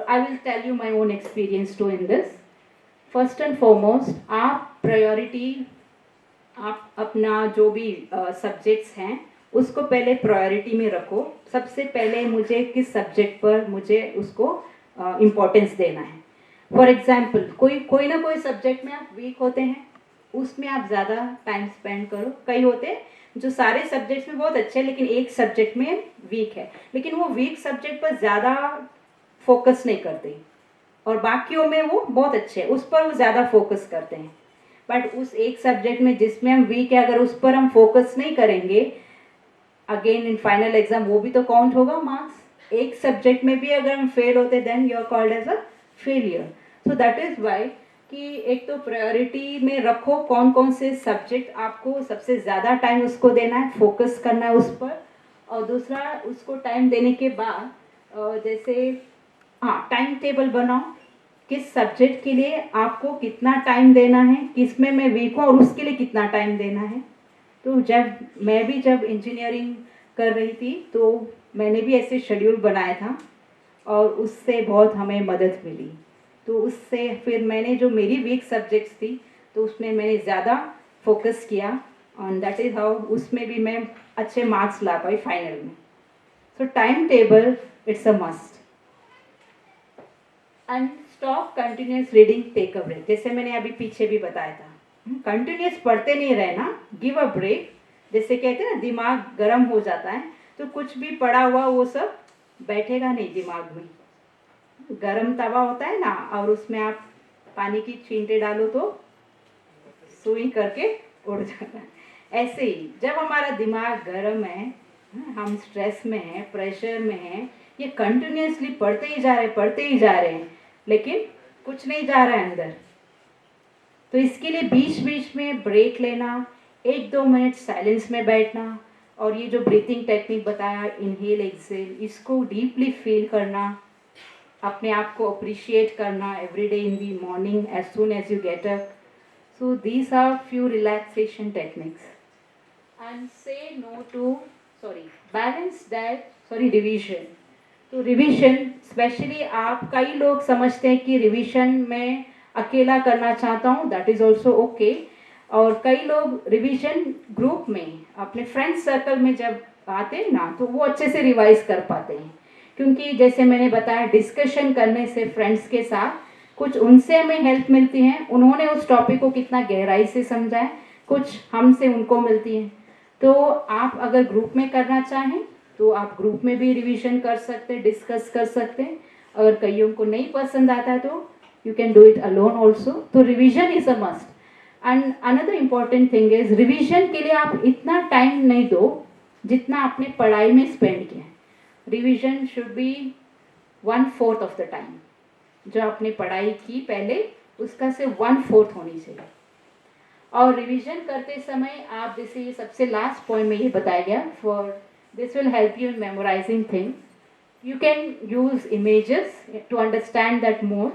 I will tell you my own experience to in this. First and foremost, आप प्रायोरिटी, आप अपना जो भी सब्जेक्ट्स हैं उसको पहले प्रायोरिटी में रखो. सबसे पहले मुझे किस सब्जेक्ट पर मुझे उसको इम्पोर्टेंस देना है. फॉर एग्जाम्पल कोई ना कोई सब्जेक्ट में आप वीक होते हैं, उसमें आप ज़्यादा टाइम स्पेंड करो. कई होते हैं जो सारे सब्जेक्ट्स में बहुत अच्छे हैं लेकिन एक सब्जेक्ट में वीक है, लेकिन वो वीक सब्जेक्ट पर ज़्यादा फोकस नहीं करते, और बाकियों में वो बहुत अच्छे हैं, उस पर वो ज़्यादा फोकस करते हैं. बट उस एक सब्जेक्ट में जिसमें हम वीक है, अगर उस पर हम फोकस नहीं करेंगे, अगेन इन फाइनल एग्जाम वो भी तो काउंट होगा मार्क्स. एक सब्जेक्ट में भी अगर हम फेल होते then you are called as a failure. So that is why कि एक तो प्रायोरिटी में रखो कौन कौन से सब्जेक्ट आपको सबसे ज़्यादा टाइम उसको देना है, फोकस करना है उस पर. और दूसरा, उसको टाइम देने के बाद जैसे टाइम टेबल बनाओ, किस सब्जेक्ट के लिए आपको कितना टाइम देना है, किस में मैं वीक हूँ और उसके लिए कितना टाइम देना है. तो जब इंजीनियरिंग कर रही थी तो मैंने भी ऐसे शेड्यूल बनाया था और उससे बहुत हमें मदद मिली. तो उससे फिर मैंने जो मेरी वीक सब्जेक्ट्स थी तो उसमें मैंने ज़्यादा फोकस किया, और दैट इज़ हाउ उसमें भी मैं अच्छे मार्क्स ला पाई फाइनल में. So time table it's a must. And stop continuous reading, take a break. जैसे मैंने अभी पीछे भी बताया था, कंटिन्यूस पढ़ते नहीं रहना, गिव अ ब्रेक. जैसे कहते हैं ना दिमाग गर्म हो जाता है, तो कुछ भी पड़ा हुआ वो सब बैठेगा नहीं दिमाग में. गरम तवा होता है ना, और उसमें आप पानी की छींटे डालो तो सुई करके उड़ जाता है. ऐसे ही जब हमारा दिमाग गर्म है, हम स्ट्रेस में हैं, प्रेशर में हैं, ये कंटिन्यूसली पढ़ते ही जा रहे हैं लेकिन कुछ नहीं जा रहा है अंदर. तो इसके लिए बीच बीच में ब्रेक लेना, 1-2 मिनट साइलेंस में बैठना, और ये जो ब्रीथिंग टेक्निक बताया, इनहेल एक्सेल, इसको डीपली फील करना, अपने आप को अप्रिशिएट करना every day in the morning as soon as you get up. So these are few relaxation techniques. And say no to balance diet, division. तो revision specially आप कई लोग समझते हैं कि रिवीजन मैं अकेला करना चाहता हूँ, दैट इज़ ऑल्सो ओके। और कई लोग रिवीजन ग्रुप में अपने फ्रेंड सर्कल में जब आते हैं ना तो वो अच्छे से रिवाइज कर पाते हैं, क्योंकि जैसे मैंने बताया डिस्कशन करने से फ्रेंड्स के साथ कुछ उनसे हमें हेल्प मिलती है, उन्होंने उस टॉपिक को कितना गहराई से समझा है, कुछ हमसे उनको मिलती है। तो आप अगर ग्रुप में करना चाहें तो आप ग्रुप में भी रिवीजन कर सकते हैं, डिस्कस कर सकते हैं। अगर कईयों को नहीं पसंद आता है तो you can do it alone also. तो revision is a must. And another important thing is revision के लिए आप इतना टाइम नहीं दो जितना आपने पढ़ाई में स्पेंड किया है। Revision should be 1/4 of the time. जो आपने पढ़ाई की पहले उसका से 1/4 होनी चाहिए। और रिवीजन करते समय आप जैसे ये सबसे लास्ट पॉइंट में ये बताया गया, for this will help you in memorising thing. You can use images to understand that more,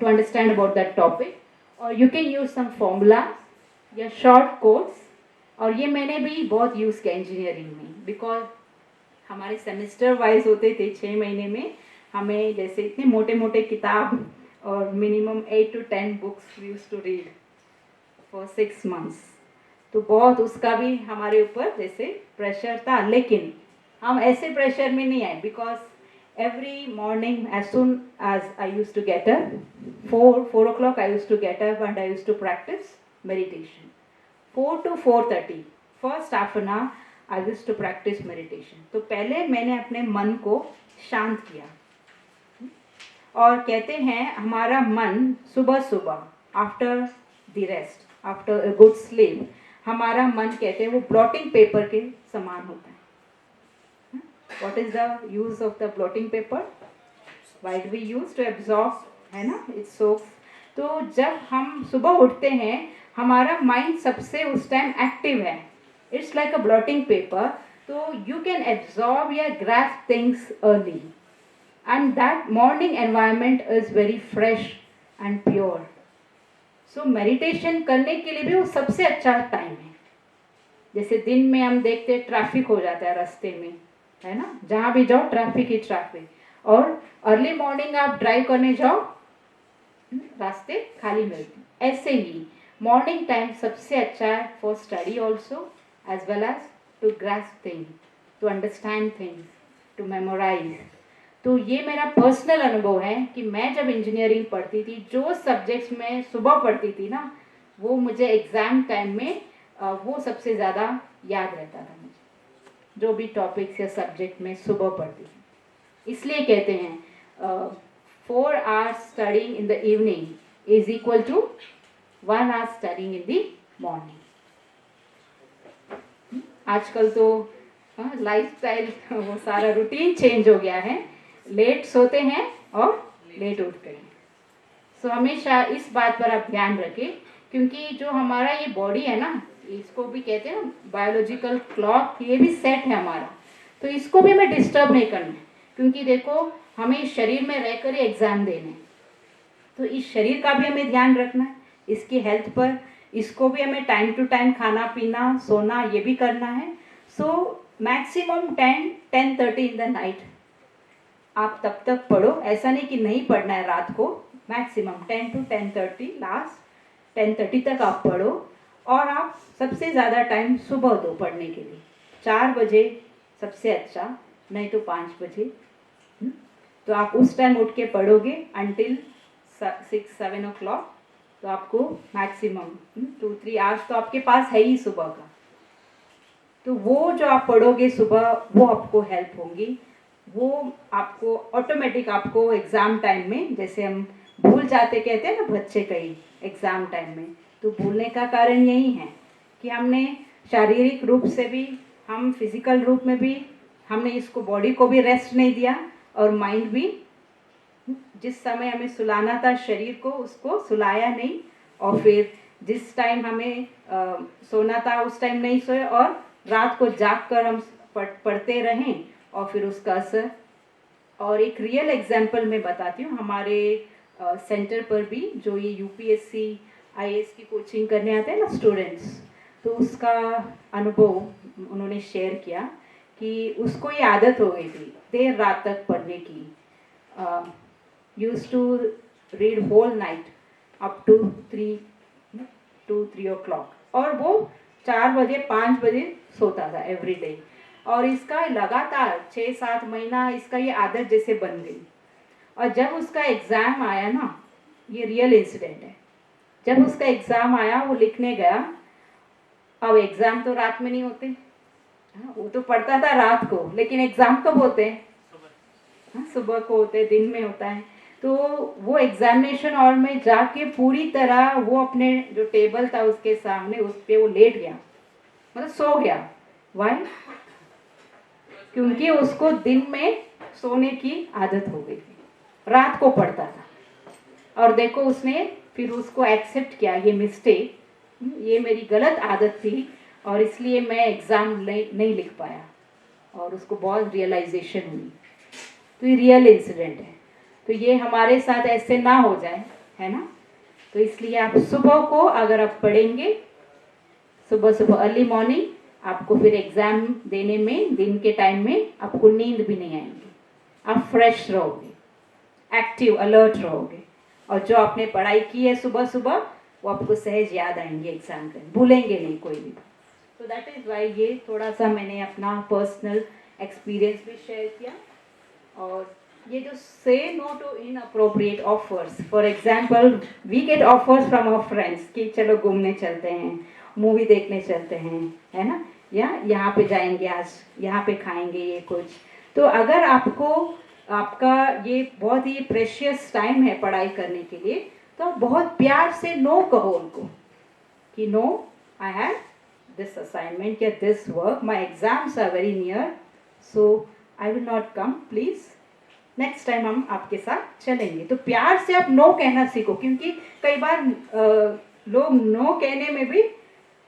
to understand about that topic, or you can use some formulas या short codes। और ये मैंने भी बहुत यूज़ किया इंजीनियरिंग में, because हमारे semester wise होते थे 6 महीने में, हमें जैसे इतने मोटे मोटे किताब और minimum 8 to 10 books we use to read for 6 months। तो बहुत उसका भी हमारे ऊपर जैसे प्रेशर था, लेकिन हम ऐसे प्रेशर में नहीं आए, because every morning as soon as I use to get up 4 o'clock I use to get up and I use to practise meditation 4 to 4:30 first half an hour I use to practise meditation. तो पहले मैंने अपने मन को शांत किया। और कहते हैं हमारा मन सुबह सुबह after the rest, after a good sleep, हमारा मन कहते हैं वो ब्लॉटिंग पेपर के समान होता है। What is the use of the blotting paper? Why do we use to absorb, है ना, it soaks। तो जब हम सुबह उठते हैं हमारा माइंड सबसे उस टाइम एक्टिव है, it's like a blotting paper. तो यू कैन एब्जॉर्ब या grasp things early, and that morning environment is very fresh and pure. So meditation करने के लिए भी वो सबसे अच्छा टाइम है। जैसे दिन में हम देखते हैं ट्रैफिक हो जाता है रास्ते में, है ना, जहाँ भी जाओ ट्रैफिक ही ट्रैफिक, और अर्ली मॉर्निंग आप ड्राइव करने जाओ रास्ते खाली मिलते। ऐसे ही मॉर्निंग टाइम सबसे अच्छा है for study also, as well as to grasp thing, to understand things, to memorise. तो ये मेरा पर्सनल अनुभव है कि मैं जब इंजीनियरिंग पढ़ती थी, जो सब्जेक्ट्स मैं सुबह पढ़ती थी ना, वो मुझे एग्ज़ाम टाइम में वो सबसे ज़्यादा याद रहता था मुझे, जो भी टॉपिक्स या सब्जेक्ट में सुबह पढ़ती थी। इसलिए कहते हैं 4 hours studying in the evening is equal to 1 hour studying in the morning. आजकल तो लाइफस्टाइल वो सारा रूटीन चेंज हो गया है, लेट सोते हैं और लेट उठते हैं। सो हमेशा इस बात पर आप ध्यान रखें, क्योंकि जो हमारा ये बॉडी है ना, इसको भी कहते हैं ना बायोलॉजिकल क्लॉक, ये भी सेट है हमारा, तो इसको भी हमें डिस्टर्ब नहीं करना है। क्योंकि देखो हमें शरीर में रहकर ही एग्ज़ाम देने हैं, तो इस शरीर का भी हमें ध्यान रखना है, इसकी हेल्थ पर, इसको भी हमें टाइम टू टाइम खाना पीना सोना ये भी करना है। So maximum 10-10:30 in the night आप तब तक पढ़ो, ऐसा नहीं कि नहीं पढ़ना है रात को, मैक्सिमम 10 to 10:30, लास्ट 10:30 तक आप पढ़ो। और आप सबसे ज़्यादा टाइम सुबह दो पढ़ने के लिए, 4 बजे सबसे अच्छा, नहीं तो 5 बजे। तो आप उस टाइम उठ के पढ़ोगे अंटिल 6-7 o'clock, तो आपको मैक्सिमम 2-3 hours तो आपके पास है ही सुबह का। तो वो जो आप पढ़ोगे सुबह वो आपको हेल्प होंगी, वो आपको ऑटोमेटिक आपको एग्ज़ाम टाइम में, जैसे हम भूल जाते कहते हैं ना बच्चे कई एग्ज़ाम टाइम में, तो भूलने का कारण यही है कि हमने शारीरिक रूप से भी, हम फिजिकल रूप में भी, हमने इसको बॉडी को भी रेस्ट नहीं दिया, और माइंड भी जिस समय हमें सुलाना था शरीर को उसको सुलाया नहीं, और फिर जिस टाइम हमें सोना था उस टाइम नहीं सोए, और रात को जाग कर हम पढ़ते रहें, और फिर उसका असर। और एक रियल एग्जाम्पल मैं बताती हूँ, हमारे सेंटर पर भी जो ये यूपीएससी आईएएस की कोचिंग करने आते हैं ना स्टूडेंट्स, तो उसका अनुभव उन्होंने शेयर किया कि उसको ये आदत हो गई थी देर रात तक पढ़ने की. Use to read whole night up to 3 o'clock, और वो 4 बजे 5 बजे सोता था एवरी डे. और इसका लगातार 6-7 महीना इसका ये आदत जैसे बन गई. और जब उसका एग्ज़ाम आया ना, ये रियल इंसिडेंट है, जब उसका एग्ज़ाम आया वो लिखने गया. अब एग्ज़ाम तो रात में नहीं होते, हाँ, वो तो पढ़ता था रात को, लेकिन एग्ज़ाम कब होते हैं? हाँ, सुबह को होते हैं, दिन में होता है. तो वो एग्जामिनेशन हॉल में जाके पूरी तरह वो अपने जो टेबल था उसके सामने उस पे वो लेट गया, मतलब सो गया. वाई? क्योंकि उसको दिन में सोने की आदत हो गई थी, रात को पढ़ता था. और देखो उसने फिर उसको एक्सेप्ट किया, ये मिस्टेक, ये मेरी गलत आदत थी और इसलिए मैं एग्ज़ाम नहीं लिख पाया. और उसको बहुत रियलाइजेशन हुई. तो ये रियल इंसिडेंट है. तो ये हमारे साथ ऐसे ना हो जाए, है ना. तो इसलिए आप सुबह को अगर आप पढ़ेंगे, सुबह अर्ली मॉर्निंग, आपको फिर एग्ज़ाम देने में दिन के टाइम में आपको नींद भी नहीं आएगी. आप फ्रेश रहोगे, एक्टिव अलर्ट रहोगे, और जो आपने पढ़ाई की है सुबह सुबह वो आपको सहज याद आएंगे एग्ज़ाम में, भूलेंगे नहीं कोई भी. तो दैट इज़ वाई ये थोड़ा सा मैंने अपना पर्सनल एक्सपीरियंस भी शेयर किया. और ये जो से no to inappropriate offers, for example we get offers from our friends कि चलो घूमने चलते हैं, मूवी देखने चलते हैं, है ना, या यहाँ पे जाएंगे, आज यहाँ पे खाएंगे ये कुछ. तो अगर आपको आपका ये बहुत ही प्रेशियस टाइम है पढ़ाई करने के लिए, तो बहुत प्यार से नो कहो उनको कि no, I have this assignment या this work, my exams are very near, so I will not come, please next time हम आपके साथ चलेंगे. तो प्यार से आप नो कहना सीखो, क्योंकि कई बार लोग नो कहने में भी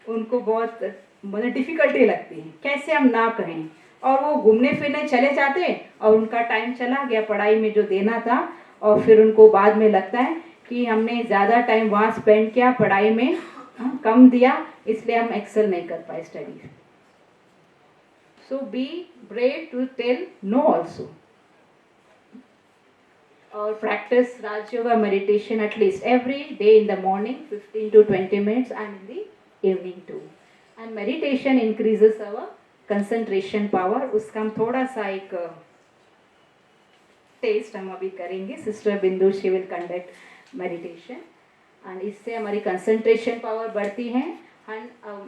उनको बहुत मतलब डिफ़िकल्टी लगती है, कैसे हम ना कहें. और वो घूमने फिरने चले जाते हैं और उनका टाइम चला गया पढ़ाई में जो देना था, और फिर उनको बाद में लगता है कि हमने ज़्यादा टाइम वहाँ स्पेंड किया, पढ़ाई में कम दिया, इसलिए हम एक्सेल नहीं कर पाए study. So be brave to tell no also. और practice Raj yoga meditation at least every day in the morning 15 to 20 minutes and in the evening too. And meditation increases our concentration power. उसका हम थोड़ा सा एक test हम अभी करेंगे. Sister बिंदु she will conduct meditation, and इससे हमारी कंसंट्रेशन पावर बढ़ती है,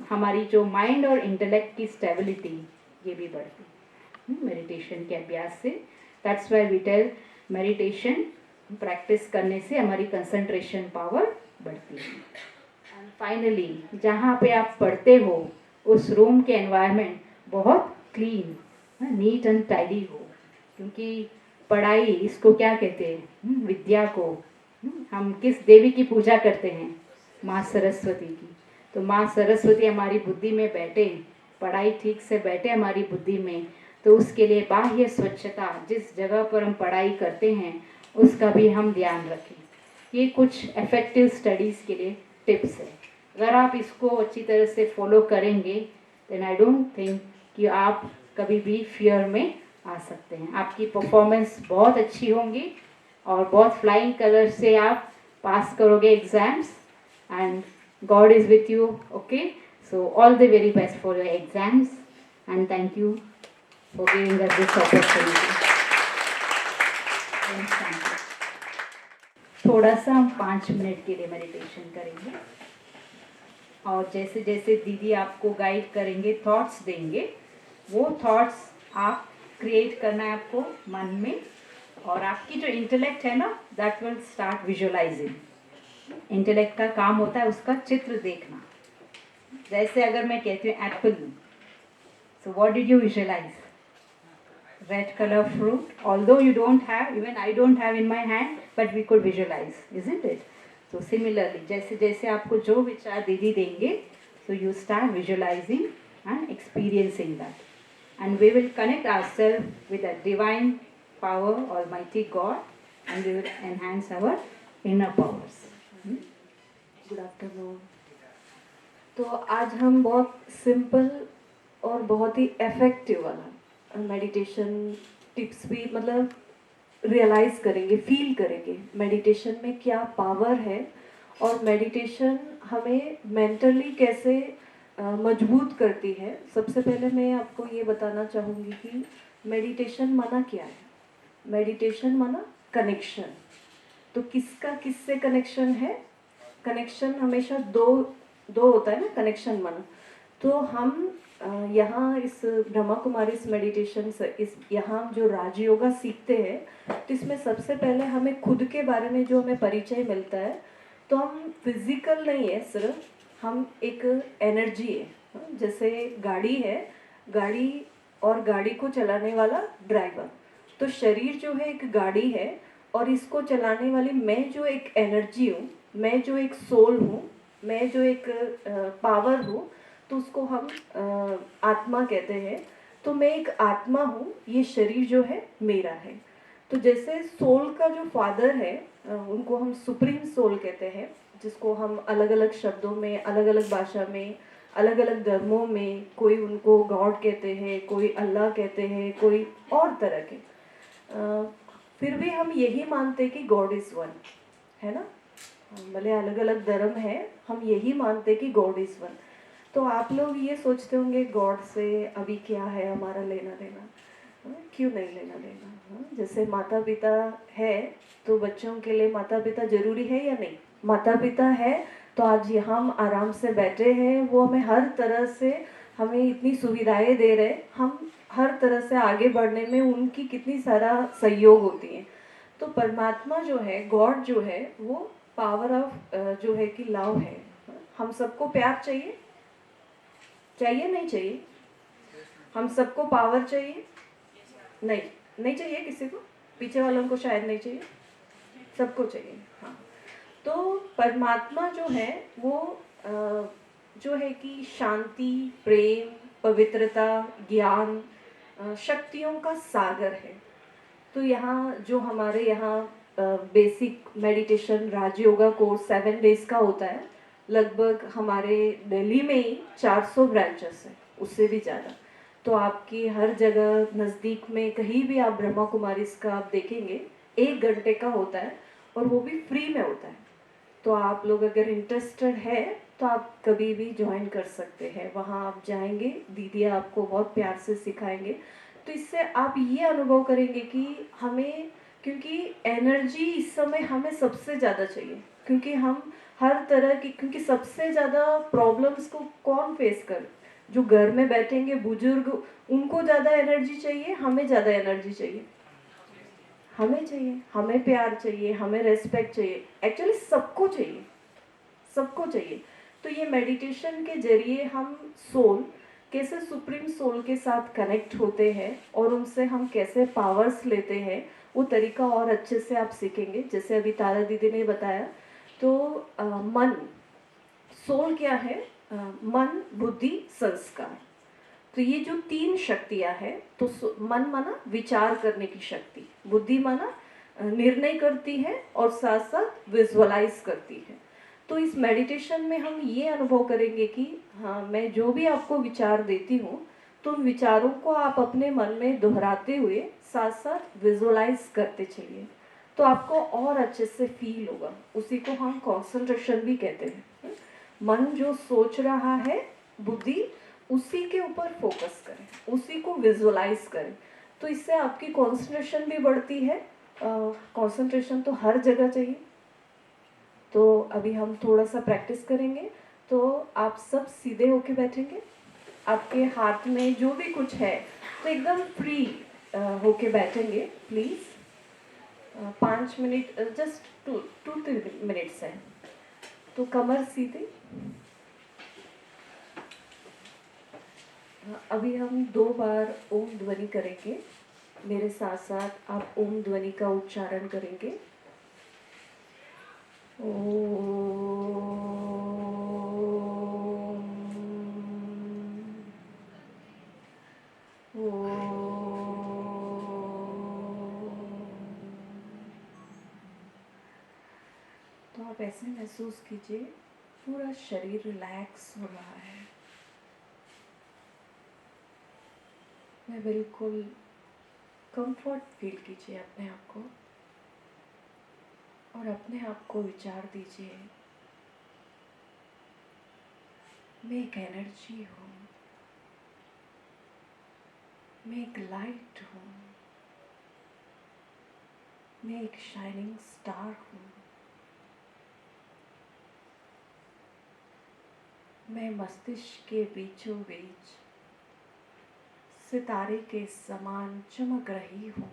हमारी जो माइंड और इंटेलेक्ट की स्टेबिलिटी ये भी बढ़ती है मेडिटेशन के अभ्यास से. That's why we tell meditation practice करने से हमारी कंसंट्रेशन पावर बढ़ती है. एंड फाइनली जहाँ पे आप पढ़ते हो उस रूम के एनवायरनमेंट बहुत क्लीन, नीट एंड टाइडी हो, क्योंकि पढ़ाई इसको क्या कहते हैं, विद्या को हम किस देवी की पूजा करते हैं, माँ सरस्वती की. तो माँ सरस्वती हमारी बुद्धि में बैठे, पढ़ाई ठीक से बैठे हमारी बुद्धि में, तो उसके लिए बाह्य स्वच्छता, जिस जगह पर हम पढ़ाई करते हैं उसका भी हम ध्यान रखें. ये कुछ इफेक्टिव स्टडीज़ के लिए टिप्स है. अगर आप इसको अच्छी तरह से फॉलो करेंगे देन आई डोंट थिंक कि आप कभी भी फियर में आ सकते हैं. आपकी परफॉर्मेंस बहुत अच्छी होंगी और बहुत फ्लाइंग कलर से आप पास करोगे exams, and God is with you. Okay, so all the very best for your exams, and thank you for giving us this opportunity. थोड़ा सा हम 5 मिनट के लिए मेडिटेशन करेंगे, और जैसे जैसे दीदी आपको गाइड करेंगे, थॉट्स देंगे, वो थॉट्स आप क्रिएट करना है आपको मन में, और आपकी जो इंटेलेक्ट है ना, that will start visualising. Intellect का काम होता है उसका चित्र देखना. जैसे अगर मैं कहती हूँ apple, so what did you visualise? Red color fruit, although you don't have, even I don't have in my hand, but we could visualize, isn't it? So similarly, जैसे जैसे आपको जो विचार दीदी देंगे, so you start visualizing and experiencing that, and we will connect ourselves with the divine power, Almighty God, and we will enhance our inner powers. Good afternoon. तो आज हम बहुत सिंपल और बहुत ही इफेक्टिव वाला मेडिटेशन टिप्स भी मतलब realise करेंगे, फील करेंगे मेडिटेशन में क्या पावर है और मेडिटेशन हमें मेंटली कैसे मजबूत करती है। सबसे पहले मैं आपको ये बताना चाहूँगी कि मेडिटेशन माना क्या है। मेडिटेशन माना कनेक्शन। तो किसका किससे कनेक्शन है? कनेक्शन हमेशा दो दो होता है ना, कनेक्शन माना। तो हम यहाँ इस ब्रह्मा कुमारी इस मेडिटेशन से इस यहाँ जो राजयोगा सीखते हैं, तो इसमें सबसे पहले हमें खुद के बारे में जो हमें परिचय मिलता है, तो हम फिजिकल नहीं है सिर्फ, हम एक एनर्जी है। जैसे गाड़ी है, गाड़ी और गाड़ी को चलाने वाला ड्राइवर। तो शरीर जो है एक गाड़ी है और इसको चलाने वाली मैं जो एक एनर्जी हूँ, मैं जो एक सोल हूँ, मैं जो एक पावर हूँ, तो उसको हम आत्मा कहते हैं। तो मैं एक आत्मा हूँ, ये शरीर जो है मेरा है। तो जैसे सोल का जो फादर है, उनको हम सुप्रीम सोल कहते हैं, जिसको हम अलग अलग शब्दों में, अलग अलग भाषा में, अलग अलग धर्मों में, कोई उनको गॉड कहते हैं, कोई अल्लाह कहते हैं, कोई और तरह के। फिर भी हम यही मानते हैं कि गॉड इज़ वन, है ना। भले अलग अलग धर्म है, हम यही मानते हैं कि गॉड इज़ वन। तो आप लोग ये सोचते होंगे गॉड से अभी क्या है हमारा लेना देना, क्यों नहीं लेना देना। जैसे माता पिता है तो बच्चों के लिए माता पिता जरूरी है या नहीं? माता पिता है तो आज यहाँ हम आराम से बैठे हैं, वो हमें हर तरह से हमें इतनी सुविधाएं दे रहे, हम हर तरह से आगे बढ़ने में उनकी कितनी सारा सहयोग होती है। तो परमात्मा जो है, गॉड जो है, वो पावर ऑफ जो है कि लव है। हम सबको प्यार चाहिए, चाहिए नहीं चाहिए? हम सबको पावर चाहिए? नहीं, नहीं चाहिए किसी को, पीछे वालों को शायद नहीं चाहिए, सबको चाहिए। हाँ, तो परमात्मा जो है वो जो है कि शांति, प्रेम, पवित्रता, ज्ञान, शक्तियों का सागर है। तो यहाँ जो हमारे यहाँ basic meditation Rajyoga course 7 days का होता है, लगभग हमारे दिल्ली में ही 400 ब्रांचेस है, उससे भी ज़्यादा। तो आपकी हर जगह नज़दीक में कहीं भी आप ब्रह्मा कुमारी का आप देखेंगे, 1 घंटे का होता है और वो भी फ्री में होता है। तो आप लोग अगर इंटरेस्टेड है तो आप कभी भी ज्वाइन कर सकते हैं। वहाँ आप जाएंगे, दीदी आपको बहुत प्यार से सिखाएंगे। तो इससे आप ये अनुभव करेंगे कि हमें, क्योंकि एनर्जी इस समय हमें सबसे ज़्यादा चाहिए, क्योंकि हम हर तरह की, क्योंकि सबसे ज़्यादा प्रॉब्लम्स को कौन फेस कर, जो घर में बैठेंगे बुजुर्ग, उनको ज़्यादा एनर्जी चाहिए, हमें ज़्यादा एनर्जी चाहिए, हमें चाहिए, हमें प्यार चाहिए, हमें रेस्पेक्ट चाहिए, एक्चुअली सबको चाहिए, सबको चाहिए। तो ये मेडिटेशन के जरिए हम सोल कैसे सुप्रीम सोल के साथ कनेक्ट होते हैं और उनसे हम कैसे पावर्स लेते हैं, वो तरीका और अच्छे से आप सीखेंगे। जैसे अभी तारा दीदी ने बताया, तो मन, सोल क्या है? मन, बुद्धि, संस्कार। तो ये जो 3 शक्तियां हैं, तो मन माना विचार करने की शक्ति, बुद्धि माना निर्णय करती है और साथ साथ विजुअलाइज करती है। तो इस मेडिटेशन में हम ये अनुभव करेंगे कि हाँ, मैं जो भी आपको विचार देती हूँ, तो उन विचारों को आप अपने मन में दोहराते हुए साथ साथ विजुअलाइज करते चलिए, तो आपको और अच्छे से फील होगा। उसी को हम कंसंट्रेशन भी कहते हैं। मन जो सोच रहा है, बुद्धि उसी के ऊपर फोकस करें, उसी को विजुअलाइज करें, तो इससे आपकी कंसंट्रेशन भी बढ़ती है। कंसंट्रेशन तो हर जगह चाहिए। तो अभी हम थोड़ा सा प्रैक्टिस करेंगे। तो आप सब सीधे होके बैठेंगे, आपके हाथ में जो भी कुछ है तो एकदम फ्री होके बैठेंगे प्लीज़। 5 मिनट, जस्ट 2-3 मिनट्स है। तो कमर सीधे। अभी हम 2 बार ओम ध्वनि करेंगे, मेरे साथ साथ आप ओम ध्वनि का उच्चारण करेंगे। तो आप ऐसे महसूस कीजिए पूरा शरीर रिलैक्स हो रहा है। मैं बिल्कुल कंफर्ट फील कीजिए अपने आप को और अपने आप को विचार दीजिए, मैं एक एनर्जी हूँ, मैं एक लाइट हूँ, मैं एक शाइनिंग स्टार हूँ, मैं मस्तिष्क के बीचों बीच सितारे के समान चमक रही हूँ।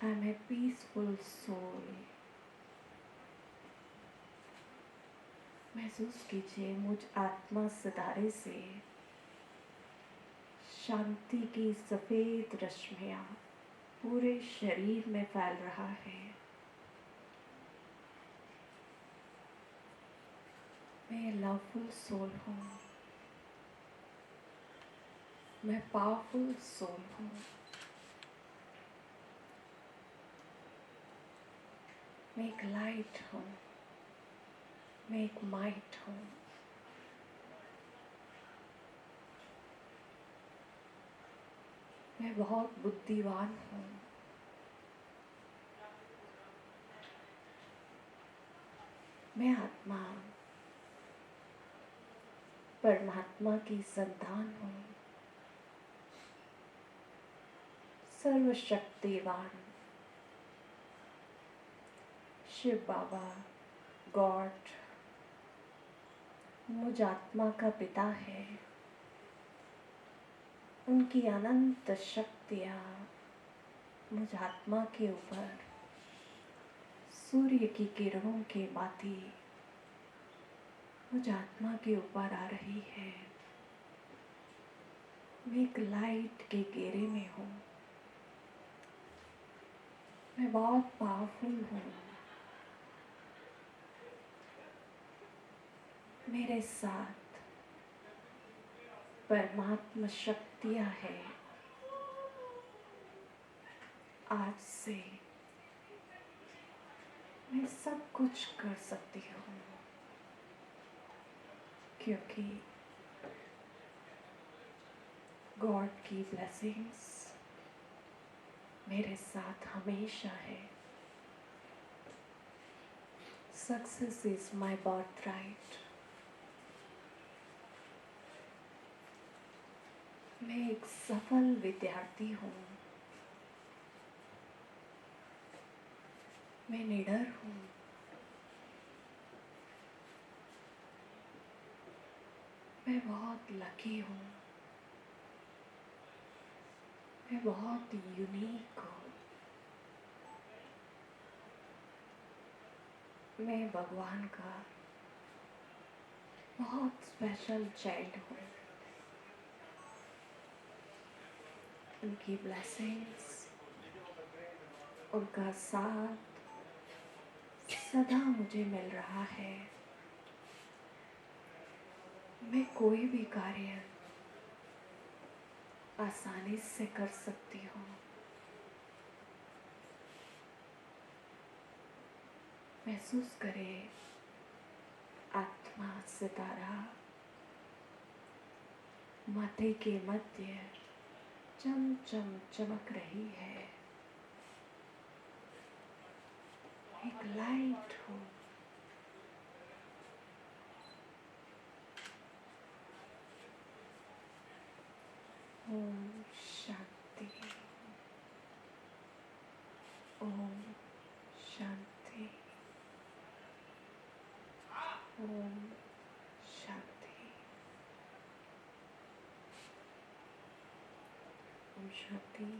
I am a peaceful soul. महसूस कीजिए मुझ आत्मा सितारे से शांति की सफेद रश्मियाँ पूरे शरीर में फैल रहा है। मैं लवफुल सोल हूँ, मैं पावरफुल सोल हूँ, मैं एक लाइट हूँ, मैं एक माइट हूँ, मैं बहुत बुद्धिमान हूँ, मैं आत्मा परमात्मा की संतान हूँ, सर्वशक्तिवान शिव बाबा गॉड मुझ आत्मा का पिता है। उनकी अनंत शक्तियाँ मुझ आत्मा के ऊपर सूर्य की किरणों के भांति मुझ आत्मा के ऊपर आ रही है। मैं एक लाइट के घेरे में हूँ, मैं बहुत पावरफुल हूँ। मेरे साथ परमात्मा शक्तियाँ हैं। आज से मैं सब कुछ कर सकती हूँ, क्योंकि गॉड की ब्लेसिंग्स मेरे साथ हमेशा है। Success is my birth right. मैं एक सफल विद्यार्थी हूँ, मैं निडर हूँ, मैं बहुत लकी हूँ, मैं बहुत यूनिक हूँ, मैं भगवान का बहुत स्पेशल चाइल्ड हूँ। उनकी ब्लेसिंग्स, उनका साथ सदा मुझे मिल रहा है। मैं कोई भी कार्य आसानी से कर सकती हूँ। महसूस करें आत्मा सितारा माथे के मध्य चम चम चमक रही है। एक लाइट हो। ओम शांति। ओम शांति। ओम शांति। ओम शांति।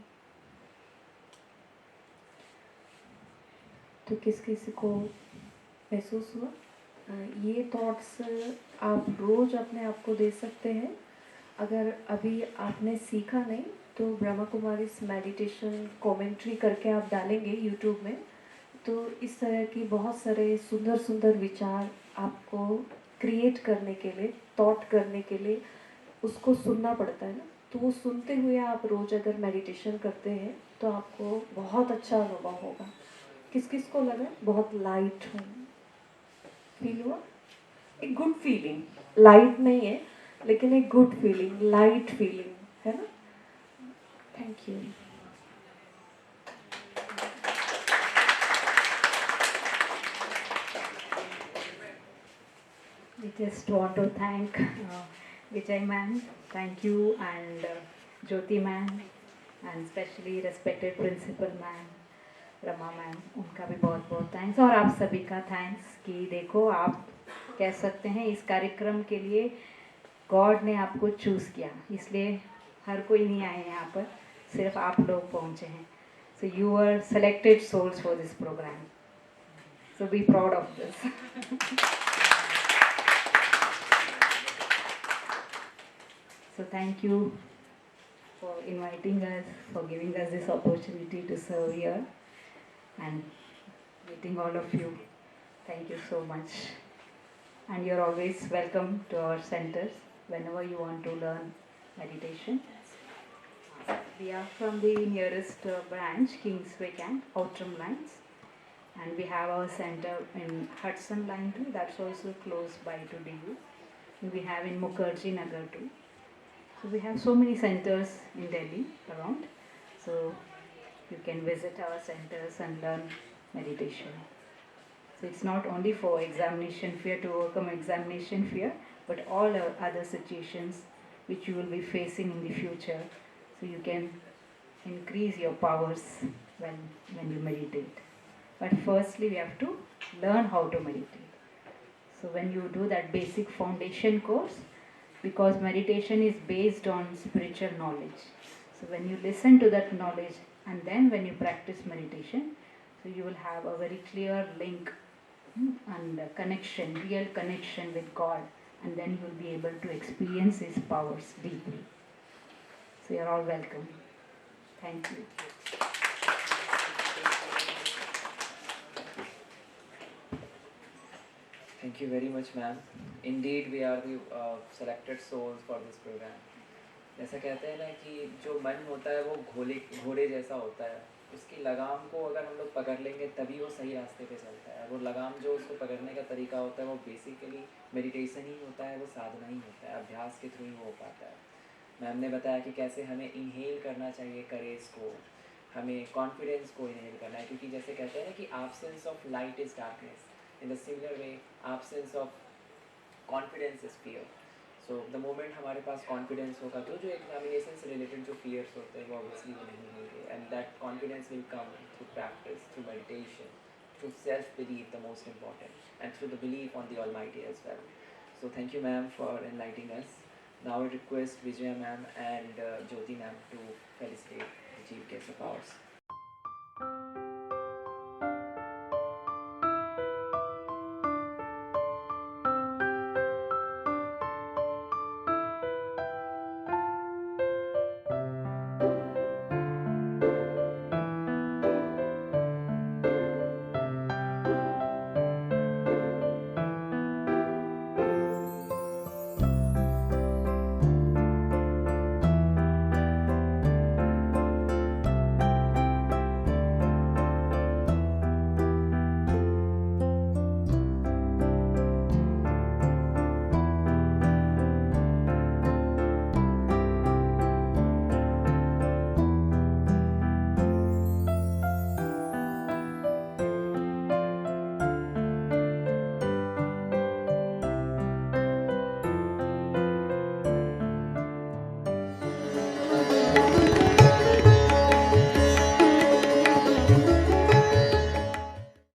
तो किस किसी को महसूस हुआ? ये थॉट्स आप रोज अपने आप को दे सकते हैं। अगर अभी आपने सीखा नहीं तो ब्रह्मा कुमारी मेडिटेशन कमेंट्री करके आप डालेंगे यूट्यूब में, तो इस तरह की बहुत सारे सुंदर सुंदर विचार आपको क्रिएट करने के लिए, थॉट करने के लिए उसको सुनना पड़ता है ना। तो वो सुनते हुए आप रोज अगर मेडिटेशन करते हैं तो आपको बहुत अच्छा अनुभव होगा। किस किस को लगा बहुत लाइट हूँ, फील हुआ? एक गुड फीलिंग, लाइट नहीं है लेकिन एक गुड फीलिंग, लाइट फीलिंग, है ना? Thank you. We just want to thank Vijay ma'am, thank you, and Jyoti ma'am, and especially respected principal ma'am, Rama ma'am, उनका भी बहुत बहुत थैंक्स, और आप सभी का थैंक्स कि देखो आप कह सकते हैं इस कार्यक्रम के लिए गॉड ने आपको चूज़ किया, इसलिए हर कोई नहीं आए यहाँ पर, सिर्फ आप लोग पहुँचे हैं. So you are selected souls for this programme, so be proud of this. So thank you for inviting us, for giving us this opportunity to serve here, and meeting all of you. Thank you so much. And you're always welcome to our centers whenever you want to learn meditation. We are from the nearest branch, Kingsway Camp, Outram Lines. And we have our center in Hudson Line too, that's also close by to DU. And we have in Mukherjee Nagar too. So we have so many centers in Delhi around. So you can visit our centers and learn meditation. So it's not only for examination fear, to overcome examination fear, but all other situations which you will be facing in the future. So you can increase your powers when you meditate. But firstly, we have to learn how to meditate. So when you do that basic foundation course, because meditation is based on spiritual knowledge. So when you listen to that knowledge and then when you practice meditation, so you will have a very clear link and a connection, real connection with God, and then you will be able to experience His powers deeply. So you are all welcome. Thank you. Thank you very much, ma'am. Indeed, we are the selected souls for this program. जैसा कहते हैं ना कि जो मन होता है वो घोड़े जैसा होता है, उसकी लगाम को अगर हम लोग पकड़ लेंगे तभी वो सही रास्ते पे चलता है. वो लगाम जो उसको पकड़ने का तरीका होता है वो बेसिकली मेडिटेशन ही होता है, वो साधना ही होता है, अभ्यास के थ्रू ही हो पाता है. मैम ने बताया कि कैसे हमें इनहेल करना चाहिए करेज को, हमें कॉन्फिडेंस को इनहेल करना है, क्योंकि जैसे कहते हैं ना कि absence of light is darkness. In the similar way absence of confidence is fear. So the moment हमारे पास कॉन्फिडेंस होगा तो जो एग्जामिनेशन से रिलेटेड जो फियर्स होते हैं वो ऑब्वियसली वो नहीं होंगे, and that confidence will come through practice, through meditation, through self belief, the most important, and through the belief on the almighty as well. So thank you, ma'am, for enlightening us. Now I request Vijaya ma'am and Jyoti ma'am to felicitate the chief guest of ours.